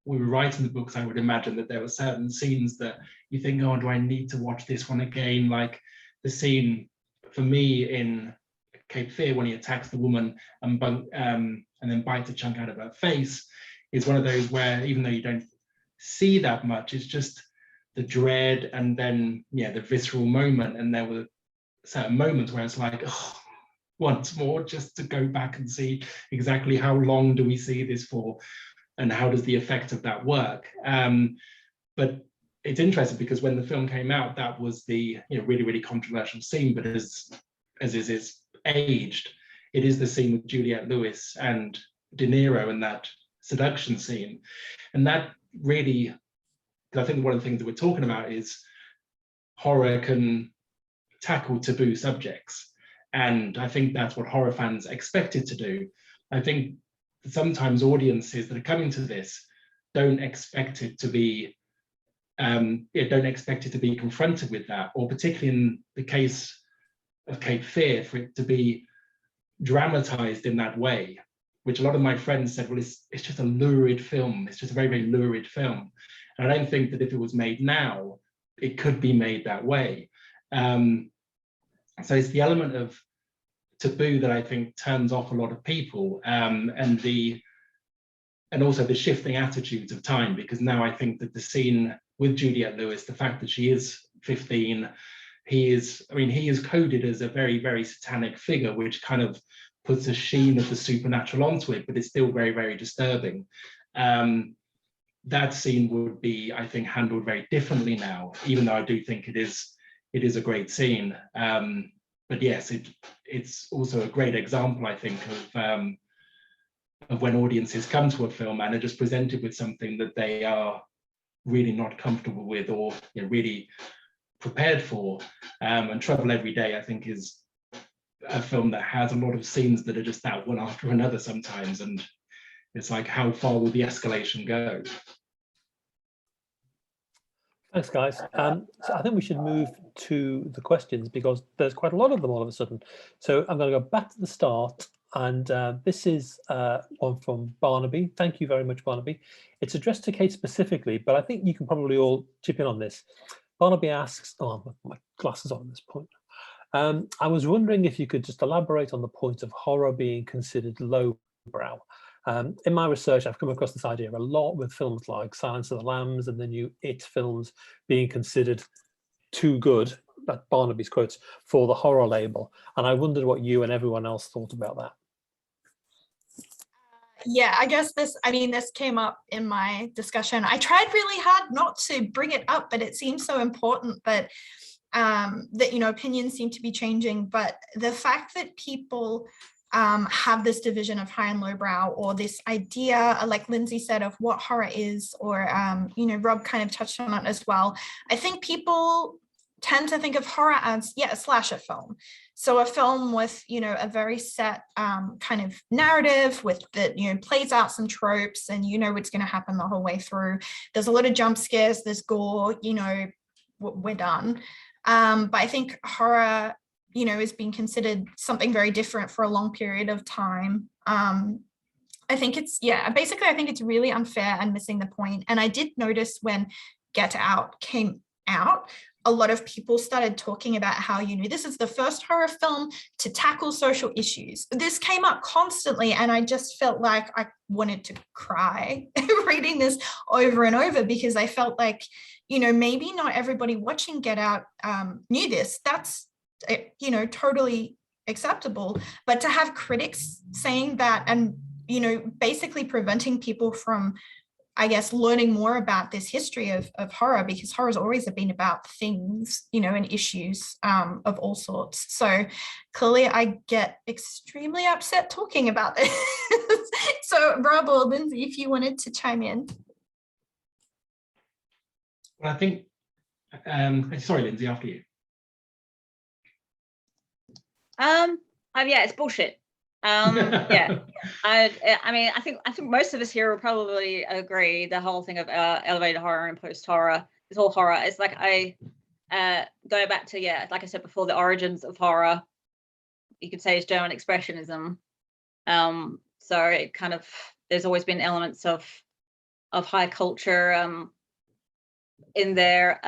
we were writing the books. I would imagine that there were certain scenes that you think, oh, do I need to watch this one again? Like the scene for me in Cape Fear, when he attacks the woman and then bites a chunk out of her face, is one of those where, even though you don't see that much, it's just the dread and then the visceral moment. And there were certain moments where it's like, oh, once more, just to go back and see exactly how long do we see this for, and how does the effect of that work. But it's interesting because when the film came out, that was the really, really controversial scene. But as it's aged, it is the scene with Juliette Lewis and De Niro and that seduction scene. And that really, I think one of the things that we're talking about is horror can tackle taboo subjects. And I think that's what horror fans expect it to do. I think sometimes audiences that are coming to this don't expect it to be don't expect it to be confronted with that, or particularly in the case of Cape Fear, for it to be dramatized in that way, which a lot of my friends said, well, it's just a lurid film. It's just a very, very lurid film. And I don't think that if it was made now, it could be made that way. So it's the element of taboo that I think turns off a lot of people, and also the shifting attitudes of time, because now I think that the scene with Juliette Lewis, the fact that she is 15, he is coded as a very, very satanic figure, which kind of puts a sheen of the supernatural onto it, but it's still very, very disturbing. That scene would be, I think, handled very differently now, even though I do think it is a great scene. But yes, it's also a great example, I think, of when audiences come to a film and are just presented with something that they are really not comfortable with, or really prepared for. And Trouble Every Day, I think, is a film that has a lot of scenes that are just that one after another sometimes, and it's like, how far will the escalation go? Thanks, guys. So I think we should move to the questions, because there's quite a lot of them all of a sudden. So I'm going to go back to the start, and this is one from Barnaby. Thank you very much, Barnaby. It's addressed to Kate specifically, but I think you can probably all chip in on this. Barnaby asks, oh, I've got my glasses on at this point. I was wondering if you could just elaborate on the point of horror being considered lowbrow. In my research, I've come across this idea a lot with films like Silence of the Lambs and the new It films being considered too good, that Barnaby's quotes, for the horror label. And I wondered what you and everyone else thought about that. Yeah, I guess this came up in my discussion. I tried really hard not to bring it up, but it seems so important that opinions seem to be changing. But the fact that people have this division of high and lowbrow, or this idea, like Lindsay said, of what horror is, or Rob kind of touched on it as well. I think people tend to think of horror as, a slasher film. So a film with, a very set kind of narrative that, plays out some tropes, and what's going to happen the whole way through. There's a lot of jump scares, there's gore, we're done. But I think horror, has been considered something very different for a long period of time. I think it's, basically I think it's really unfair and missing the point. And I did notice when Get Out came out, a lot of people started talking about how, this is the first horror film to tackle social issues. This came up constantly, and I just felt like I wanted to cry reading this over and over, because I felt like, maybe not everybody watching Get Out knew this. That's, totally acceptable. But to have critics saying that, and, basically preventing people from, I guess, learning more about this history of horror, because horror's always been about things, and issues of all sorts. So clearly I get extremely upset talking about this. So Rob or Lindsay, if you wanted to chime in. Well, I think, sorry, Lindsay, after you. It's bullshit. I think most of us here will probably agree the whole thing of elevated horror and post horror, this whole horror is like, I go back to, like I said before, the origins of horror, you could say, is German expressionism. So it kind of, there's always been elements of high culture in there.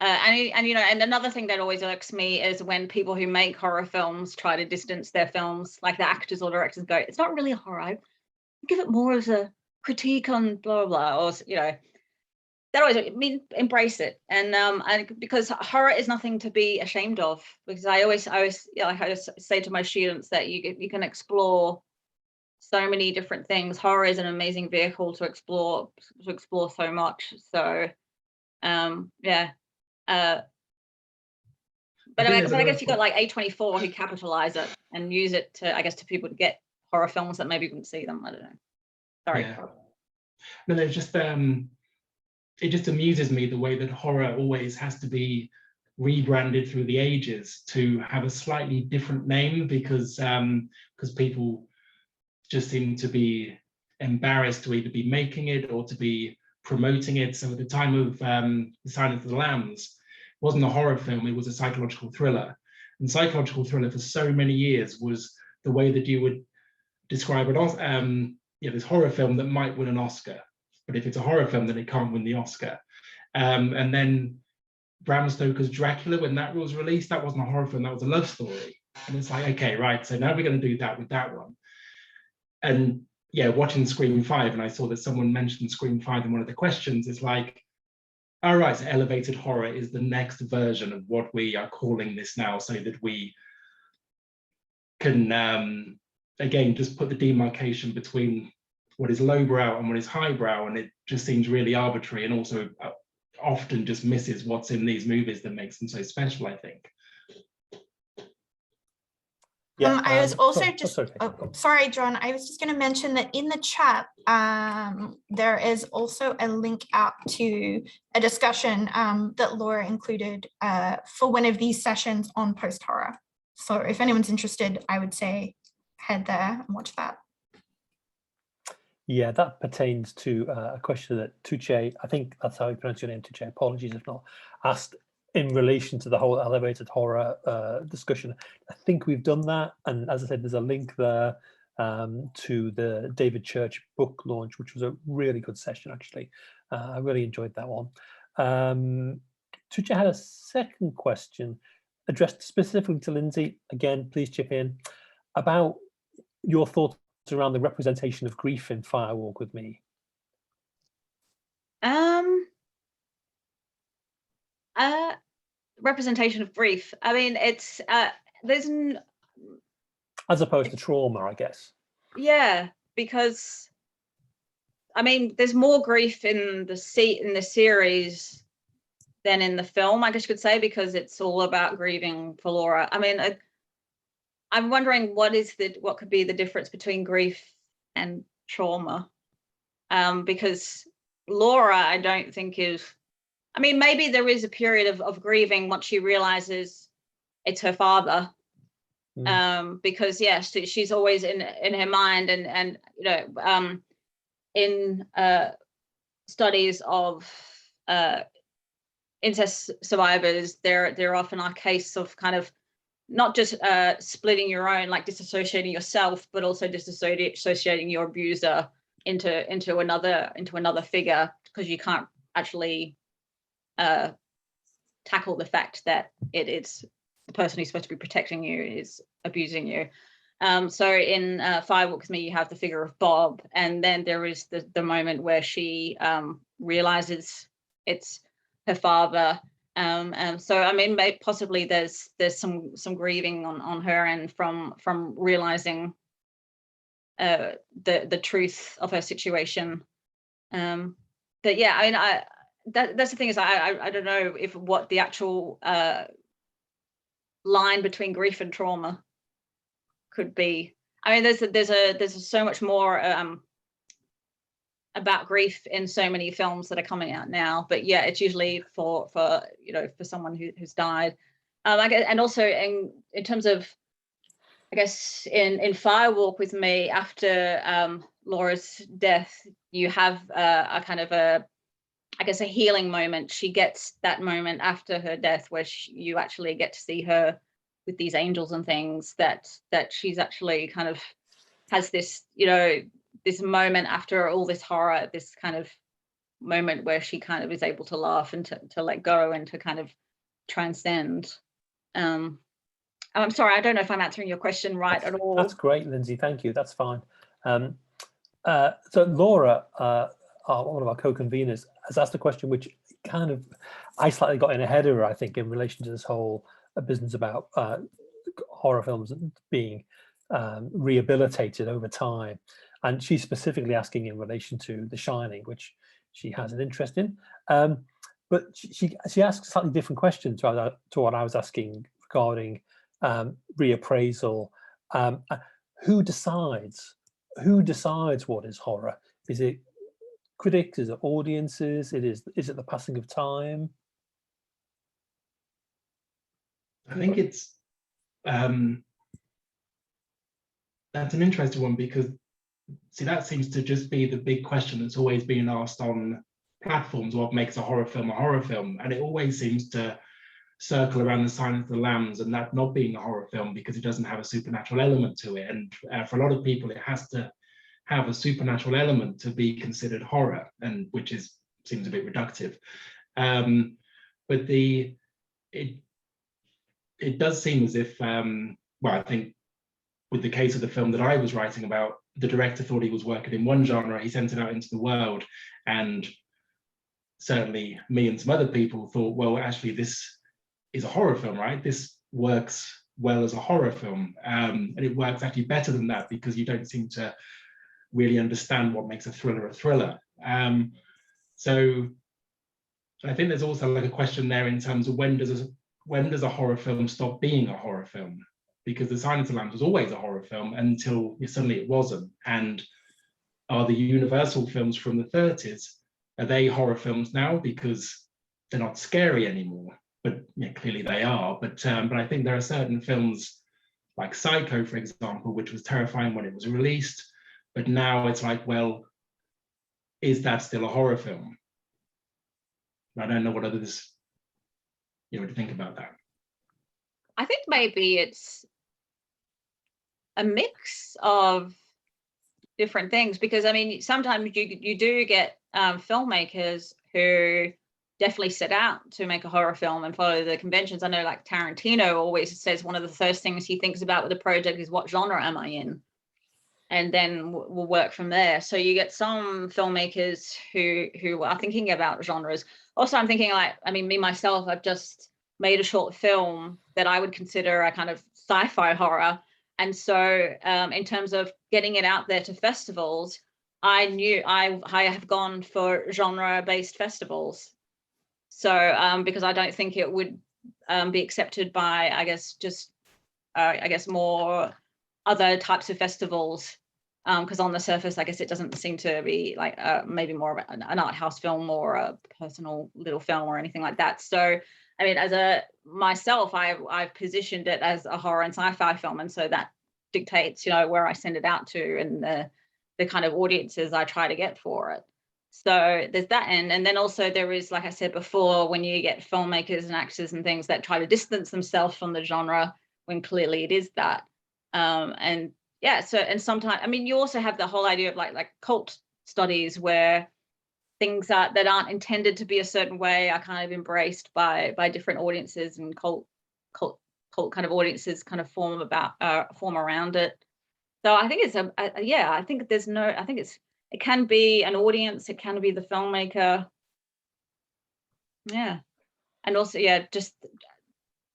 And another thing that always irks me is when people who make horror films try to distance their films, like the actors or directors go, it's not really horror, I give it more as a critique on blah blah, or that always embrace it. And because horror is nothing to be ashamed of, because I always like I just say to my students that you can explore so many different things. Horror is an amazing vehicle to explore so much. So but I guess you got like A24 who capitalize it and use it to, I guess, to people to get horror films that maybe wouldn't see them. I don't know. Sorry. Yeah. No, there's just it just amuses me the way that horror always has to be rebranded through the ages to have a slightly different name, because people just seemed to be embarrassed to either be making it or to be promoting it. So at the time of The Silence of the Lambs, it wasn't a horror film, it was a psychological thriller. And psychological thriller for so many years was the way that you would describe it. This horror film that might win an Oscar, but if it's a horror film, then it can't win the Oscar. And then Bram Stoker's Dracula, when that was released, that wasn't a horror film, that was a love story. And it's like, okay, right, so now we're going to do that with that one. And yeah, watching Scream 5, and I saw that someone mentioned Scream 5 in one of the questions, it's like, all right, so elevated horror is the next version of what we are calling this now, so that we can, again, just put the demarcation between what is lowbrow and what is highbrow, and it just seems really arbitrary, and also often just misses what's in these movies that makes them so special, I think. Yeah, I was also sorry, John, I was just going to mention that in the chat, there is also a link out to a discussion that Laura included for one of these sessions on post-horror. So if anyone's interested, I would say head there and watch that. Yeah, that pertains to a question that Tuche, I think that's how you pronounce your name, Tuche, apologies if not, asked in relation to the whole elevated horror discussion. I think we've done that. And as I said, there's a link there to the David Church book launch, which was a really good session, actually. I really enjoyed that one. Tuche had a second question addressed specifically to Lindsay. Again, please chip in about your thoughts around the representation of grief in Fire Walk with Me. Representation of grief. I mean, it's there's as opposed to trauma, I guess. Yeah, because I mean, there's more grief in the series than in the film, I guess you could say, because it's all about grieving for Laura. I mean, I'm wondering what could be the difference between grief and trauma, because Laura, I don't think is. I mean, maybe there is a period of grieving once she realizes it's her father, because yes, she's always in her mind, and you know, in studies of incest survivors, there often are cases of kind of not just splitting your own, like disassociating yourself, but also disassociating your abuser into another figure, because you can't actually tackle the fact that it is the person who's supposed to be protecting you is abusing you. So in Fire Walk with Me, you have the figure of Bob, and then there is the moment where she realizes it's her father. So I mean, possibly there's some grieving on her end from realizing the truth of her situation. But yeah, I mean, that's the thing, is I don't know what the actual line between grief and trauma could be. I mean, there's so much more about grief in so many films that are coming out now, but yeah, it's usually for you know, for someone who's died. I guess, and also in terms of, I guess in Fire Walk with Me, after Laura's death, you have a kind of I guess a healing moment. She gets that moment after her death where you actually get to see her with these angels and things, that she's actually kind of has this, you know, this moment after all this horror, this kind of moment where she kind of is able to laugh and to let go and to kind of transcend. I'm sorry, I don't know if I'm answering your question right at all. That's great, Lindsay, thank you, that's fine. So Laura, one of our co-conveners, has asked a question which kind of, I slightly got in ahead of her, I think, in relation to this whole business about horror films being rehabilitated over time. And she's specifically asking in relation to The Shining, which she has an interest in. But she asks slightly different questions to what I was asking regarding reappraisal. Who decides what is horror? Is it critics? Is it audiences? Is it the passing of time? I think it's that's an interesting one, because see, that seems to just be the big question that's always been asked on platforms. What makes a horror film a horror film? And it always seems to circle around the Silence of the Lambs and that not being a horror film because it doesn't have a supernatural element to it. And for a lot of people, it has to have a supernatural element to be considered horror, and which seems a bit reductive. But it does seem as if, well, I think with the case of the film that I was writing about, the director thought he was working in one genre, he sent it out into the world, and certainly me and some other people thought, well, actually this is a horror film, right? This works well as a horror film, and it works actually better than that because you don't seem to really understand what makes a thriller. So I think there's also like a question there in terms of when does a horror film stop being a horror film? Because The Silence of the Lambs was always a horror film until suddenly it wasn't. And are the Universal films from the 30s, are they horror films now because they're not scary anymore? But yeah, clearly they are. But I think there are certain films like Psycho, for example, which was terrifying when it was released, but now it's like, well, is that still a horror film? I don't know what others, what to think about that. I think maybe it's a mix of different things, because I mean, sometimes you do get filmmakers who definitely set out to make a horror film and follow the conventions. I know like Tarantino always says one of the first things he thinks about with a project is what genre am I in? And then we'll work from there. So you get some filmmakers who are thinking about genres. Also, I'm thinking like, I mean, me, myself, I've just made a short film that I would consider a kind of sci-fi horror. And so in terms of getting it out there to festivals, I knew I have gone for genre-based festivals. So because I don't think it would be accepted by, I guess, more other types of festivals. Because on the surface, I guess it doesn't seem to be like maybe more of an art house film or a personal little film or anything like that. So, I mean, as myself, I've positioned it as a horror and sci-fi film, and so that dictates, where I send it out to and the kind of audiences I try to get for it. So there's that end, and then also there is, like I said before, when you get filmmakers and actors and things that try to distance themselves from the genre when clearly it is that, and yeah, so, and sometimes, I mean, you also have the whole idea of like cult studies where things that aren't intended to be a certain way are kind of embraced by different audiences, and cult kind of audiences kind of form around it. So I think it's I think it can be an audience, it can be the filmmaker. Yeah. And also, yeah, just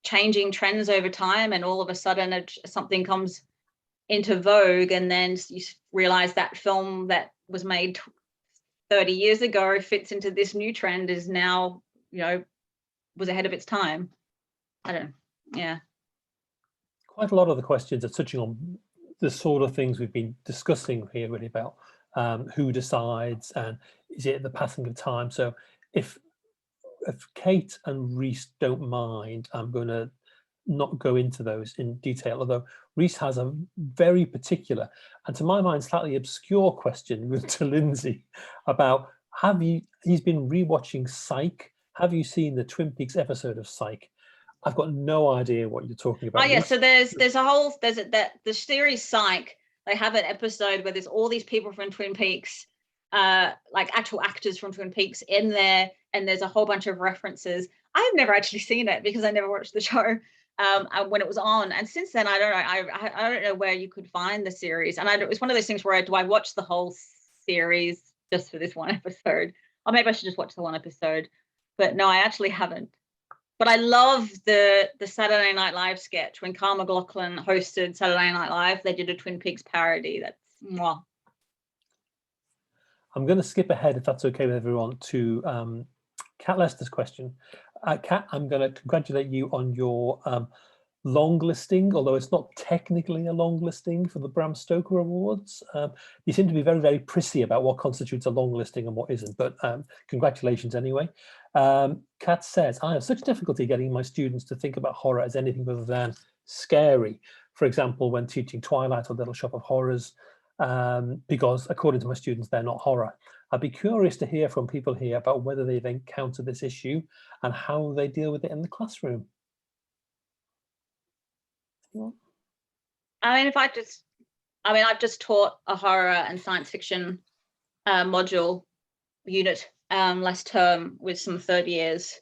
changing trends over time, and all of a sudden something comes into vogue, and then you realize that film that was made 30 years ago fits into this new trend, is now, was ahead of its time. I don't know. Yeah. Quite a lot of the questions are touching on the sort of things we've been discussing here, really, about who decides and is it the passing of time. So if Kate and Rhys don't mind, I'm going to not go into those in detail, although Rhys has a very particular and, to my mind, slightly obscure question to Lindsay about, he's been rewatching Psych. Have you seen the Twin Peaks episode of Psych? I've got no idea what you're talking about. Oh yeah, so there's the series Psych. They have an episode where there's all these people from Twin Peaks, like actual actors from Twin Peaks in there, and there's a whole bunch of references. I've never actually seen it because I never watched the show when it was on, and since then I don't know. I don't know where you could find the series, and it was one of those things where do I watch the whole series just for this one episode, or maybe I should just watch the one episode. But no, I actually haven't. But I love the Saturday Night Live sketch when Carl McLaughlin hosted Saturday Night Live. They did a Twin Peaks parody. That's mwah. I'm going to skip ahead, if that's okay with everyone, to Kat Lester's question. Kat, I'm going to congratulate you on your long listing, although it's not technically a long listing for the Bram Stoker Awards. You seem to be very, very prissy about what constitutes a long listing and what isn't, but congratulations anyway. Kat says, I have such difficulty getting my students to think about horror as anything other than scary. For example, when teaching Twilight or Little Shop of Horrors, because according to my students, they're not horror. I'd be curious to hear from people here about whether they've encountered this issue and how they deal with it in the classroom. I mean, I've just taught a horror and science fiction module unit last term with some third years.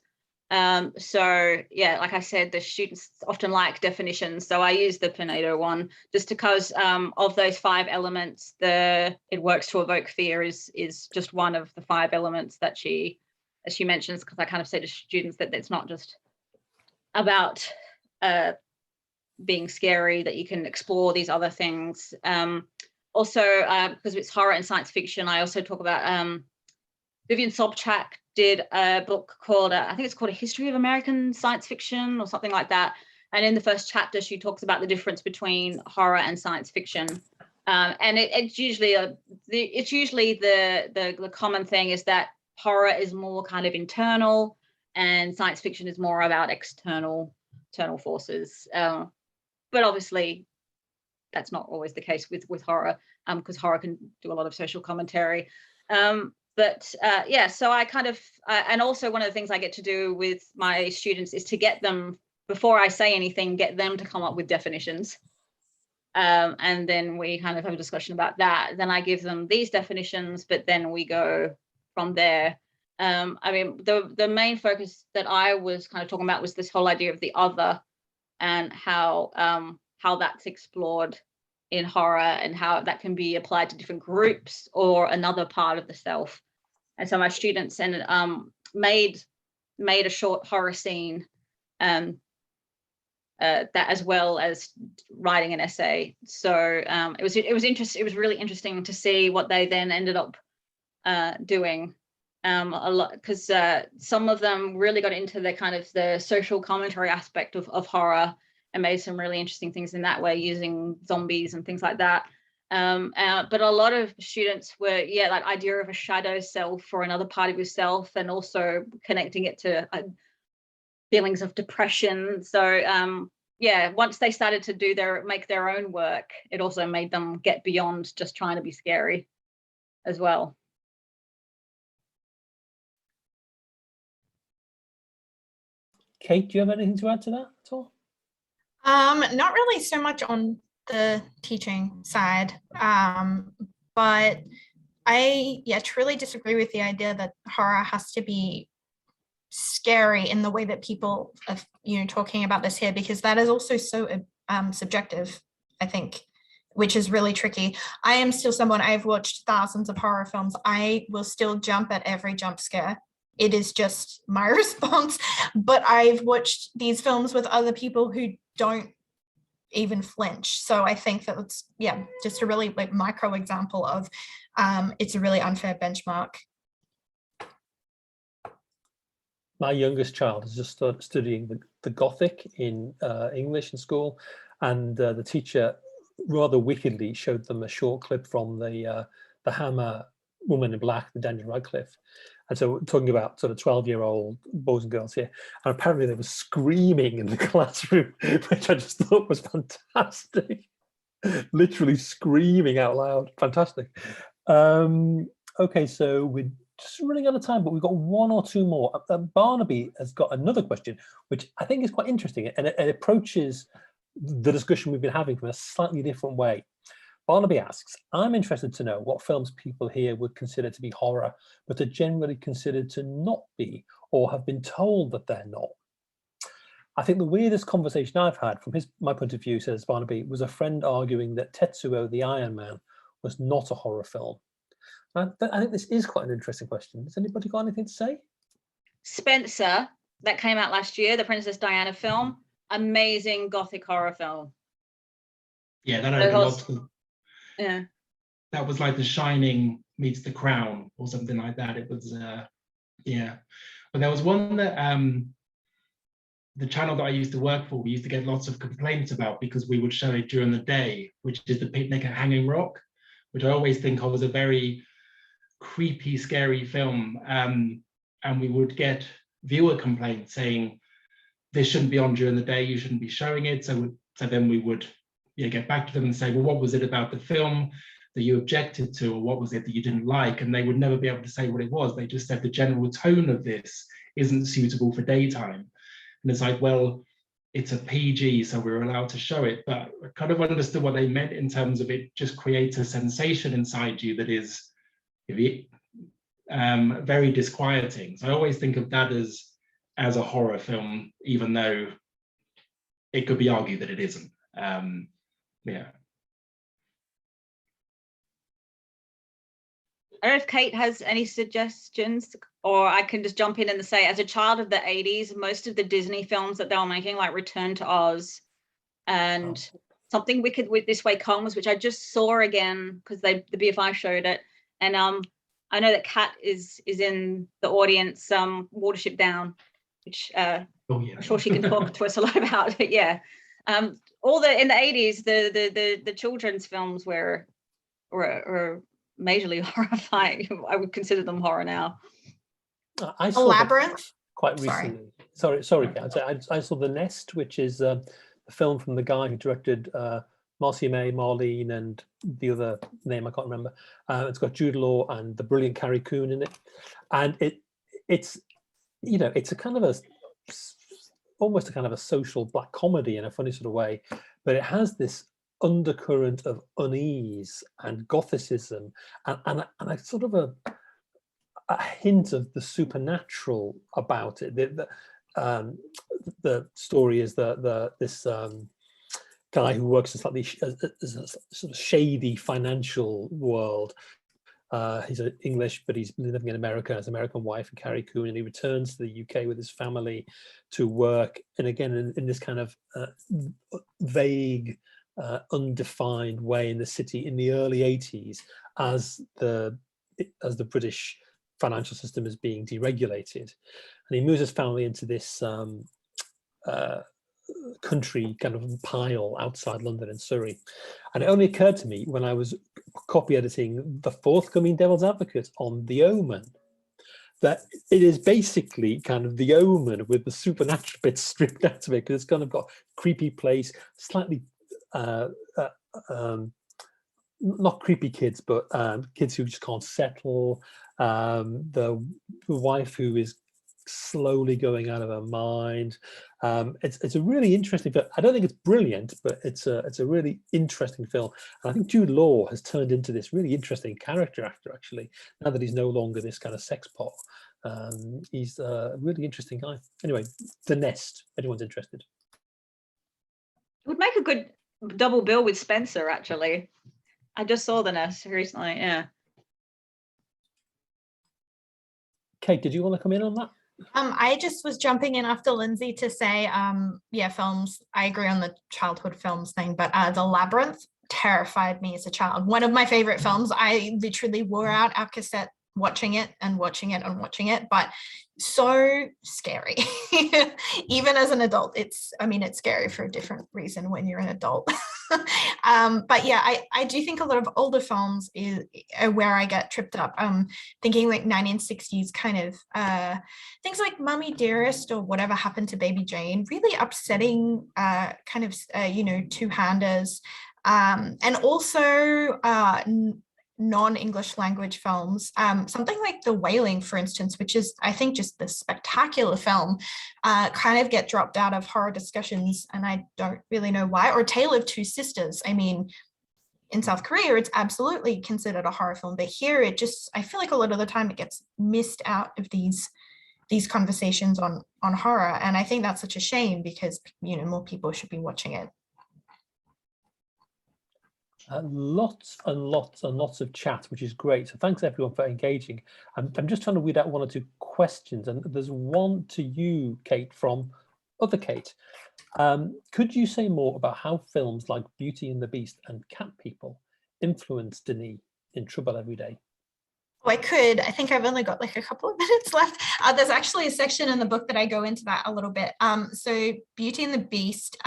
So yeah, like I said, the students often like definitions. So I use the Pinedo one just because of those 5 elements, it works to evoke fear is just one of the 5 elements that she mentions, because I kind of say to students that it's not just about being scary, that you can explore these other things. Also, because it's horror and science fiction, I also talk about Vivian Sobchak did a book called, I think it's called A History of American Science Fiction or something like that. And in the first chapter, she talks about the difference between horror and science fiction. And it's usually the common thing is that horror is more kind of internal and science fiction is more about external forces. But obviously, that's not always the case with horror, because horror can do a lot of social commentary. Yeah, so I kind of, and also one of the things I get to do with my students is to get them, before I say anything, get them to come up with definitions. And then we kind of have a discussion about that. Then I give them these definitions, but then we go from there. I mean, the main focus that I was kind of talking about was this whole idea of the other and how that's explored in horror and how that can be applied to different groups or another part of the self. And so my students made a short horror scene that, as well as writing an essay. So it was interesting. It was really interesting to see what they then ended up doing a lot, because some of them really got into the kind of the social commentary aspect of horror and made some really interesting things in that way, using zombies and things like that. But a lot of students were, yeah, that idea of a shadow self or another part of yourself, and also connecting it to feelings of depression. So yeah, once they started to make their own work, it also made them get beyond just trying to be scary as well. Kate, do you have anything to add to that at all? Not really so much on the teaching side, but I truly disagree with the idea that horror has to be scary in the way that people are, talking about this here, because that is also so subjective, I think, which is really tricky. I am still someone, I've watched thousands of horror films. I will still jump at every jump scare. It is just my response. But I've watched these films with other people who don't even flinch. So I think that it's, just a really micro example of it's a really unfair benchmark. My youngest child has just started studying the Gothic in English in school, and the teacher rather wickedly showed them a short clip from the Hammer Woman in Black, the Daniel Radcliffe. And so we're talking about sort of 12-year-old boys and girls here, and apparently they were screaming in the classroom, which I just thought was fantastic. Literally screaming out loud. Fantastic. Okay, so we're just running out of time, but we've got one or two more. Barnaby has got another question, which I think is quite interesting, and it approaches the discussion we've been having from a slightly different way. Barnaby asks, I'm interested to know what films people here would consider to be horror, but are generally considered to not be, or have been told that they're not. I think the weirdest conversation I've had from my point of view, says Barnaby, was a friend arguing that Tetsuo the Iron Man was not a horror film. I think this is quite an interesting question. Has anybody got anything to say? Spencer, that came out last year, the Princess Diana film, amazing Gothic horror film. Yeah, that opened lots of. Yeah. That was like The Shining meets The Crown or something like that. It was, yeah. But there was one that the channel that I used to work for, we used to get lots of complaints about because we would show it during the day, which is The Picnic at Hanging Rock, which I always think of as a very creepy, scary film. And we would get viewer complaints saying, this shouldn't be on during the day, you shouldn't be showing it. So then we would get back to them and say, well, what was it about the film that you objected to, or what was it that you didn't like, and they would never be able to say what it was. They just said the general tone of this isn't suitable for daytime. And it's like, well, it's a PG, so we're allowed to show it, but I kind of understood what they meant in terms of it just creates a sensation inside you that is very disquieting. So I always think of that as a horror film, even though it could be argued that it isn't. Yeah. I don't know if Kate has any suggestions, or I can just jump in and say, as a child of the 80s, most of the Disney films that they were making, like Return to Oz and Something Wicked with This Way Comes, which I just saw again because the BFI showed it. And I know that Kat is in the audience, Watership Down, which I'm sure she can talk to us a lot about. But yeah, all in the 80s, the children's films were majorly horrifying. I would consider them horror now. I saw Labyrinth quite recently. Sorry, I saw The Nest, which is a film from the guy who directed Marcy May, Marlene, and the other name I can't remember. It's got Jude Law and the brilliant Carrie Coon in it, and it's a kind of almost a kind of a social black comedy in a funny sort of way, but it has this undercurrent of unease and gothicism and a sort of a hint of the supernatural about it. The story is this guy who works in slightly as a sort of shady financial world. He's English, but he's living in America, has an American wife and Carrie Coon, and he returns to the UK with his family to work. And again, in this kind of vague, undefined way in the city in the early 80s, as the British financial system is being deregulated, and he moves his family into this country kind of pile outside London in Surrey. And it only occurred to me when I was copy editing the forthcoming Devil's Advocate on The Omen that it is basically kind of The Omen with the supernatural bits stripped out of it, because it's kind of got creepy place, slightly not creepy kids, but kids who just can't settle, the wife who is slowly going out of her mind. It's a really interesting film. I don't think it's brilliant, but it's a really interesting film. And I think Jude Law has turned into this really interesting character actor, actually, now that he's no longer this kind of sex pot. He's a really interesting guy. Anyway, The Nest, anyone's interested. It would make a good double bill with Spencer, actually. I just saw The Nest recently, yeah. Kate, did you want to come in on that? I just was jumping in after Lindsay to say, yeah, films, I agree on the childhood films thing, but The Labyrinth terrified me as a child. One of my favorite films. I literally wore out our cassette watching it and watching it and watching it, but so scary. Even as an adult, it's scary for a different reason when you're an adult. But yeah, I do think a lot of older films is where I get tripped up. Thinking like 1960s kind of things like Mummy Dearest or Whatever Happened to Baby Jane, really upsetting kind of two-handers, and also non-English language films, something like The Wailing, for instance, which is, I think, just this spectacular film, kind of get dropped out of horror discussions, and I don't really know why. Or Tale of Two Sisters. I mean, in South Korea, it's absolutely considered a horror film, but here I feel like a lot of the time it gets missed out of these conversations on horror, and I think that's such a shame, because more people should be watching it. Lots and lots and lots of chat, which is great. So thanks everyone for engaging. I'm just trying to read out one or two questions, and there's one to you, Kate, from other Kate. Could you say more about how films like Beauty and the Beast and Cat People influenced Denis in Trouble Every Day? Oh, I could. I think I've only got like a couple of minutes left. There's actually a section in the book that I go into that a little bit. So Beauty and the Beast,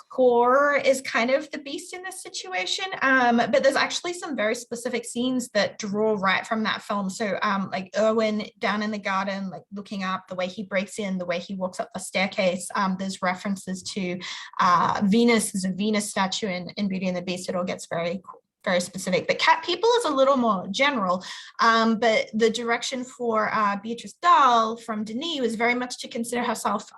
Core is kind of the beast in this situation, but there's actually some very specific scenes that draw right from that film. So like Erwin down in the garden, like looking up, the way he breaks in, the way he walks up the staircase. There's references to Venus. There's a Venus statue in Beauty and the Beast. It all gets very very specific, but cat people is a little more general. But the direction for Beatrice Dahl from Denis was very much to consider herself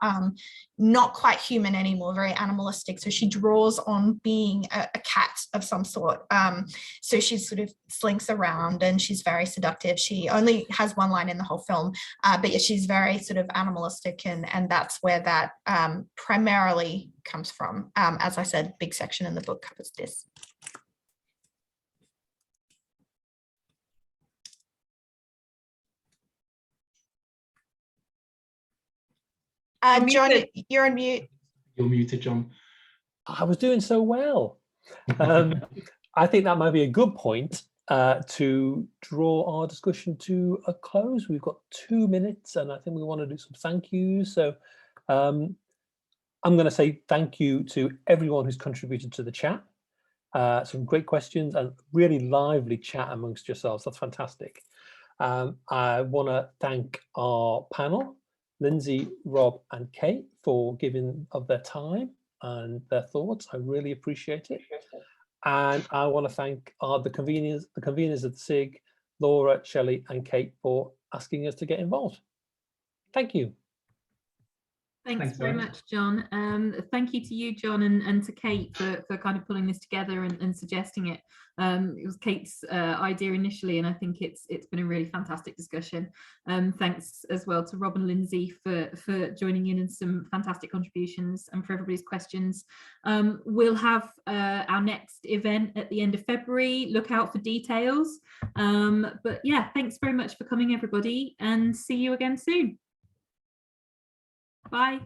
not quite human anymore, very animalistic. So she draws on being a cat of some sort. So she sort of slinks around and she's very seductive. She only has one line in the whole film, but yeah, she's very sort of animalistic, and that's where that primarily comes from. As I said, big section in the book covers this. John, you're on mute. You're muted, John. I was doing so well. I think that might be a good point to draw our discussion to a close. We've got 2 minutes, and I think we want to do some thank yous. So I'm going to say thank you to everyone who's contributed to the chat. Some great questions and really lively chat amongst yourselves. That's fantastic. I want to thank our panel, Lindsay, Rob, and Kate, for giving of their time and their thoughts. I really appreciate it. And I want to thank the conveners of the SIG, Laura, Shelley, and Kate, for asking us to get involved. Thank you. Thanks very much, John. Thank you to you, John, and to Kate for kind of pulling this together and suggesting it. It was Kate's idea initially, and I think it's been a really fantastic discussion. Thanks as well to Rob and Lindsay for joining in and some fantastic contributions, and for everybody's questions. We'll have our next event at the end of February. Look out for details. But yeah, thanks very much for coming, everybody, and see you again soon. Bye.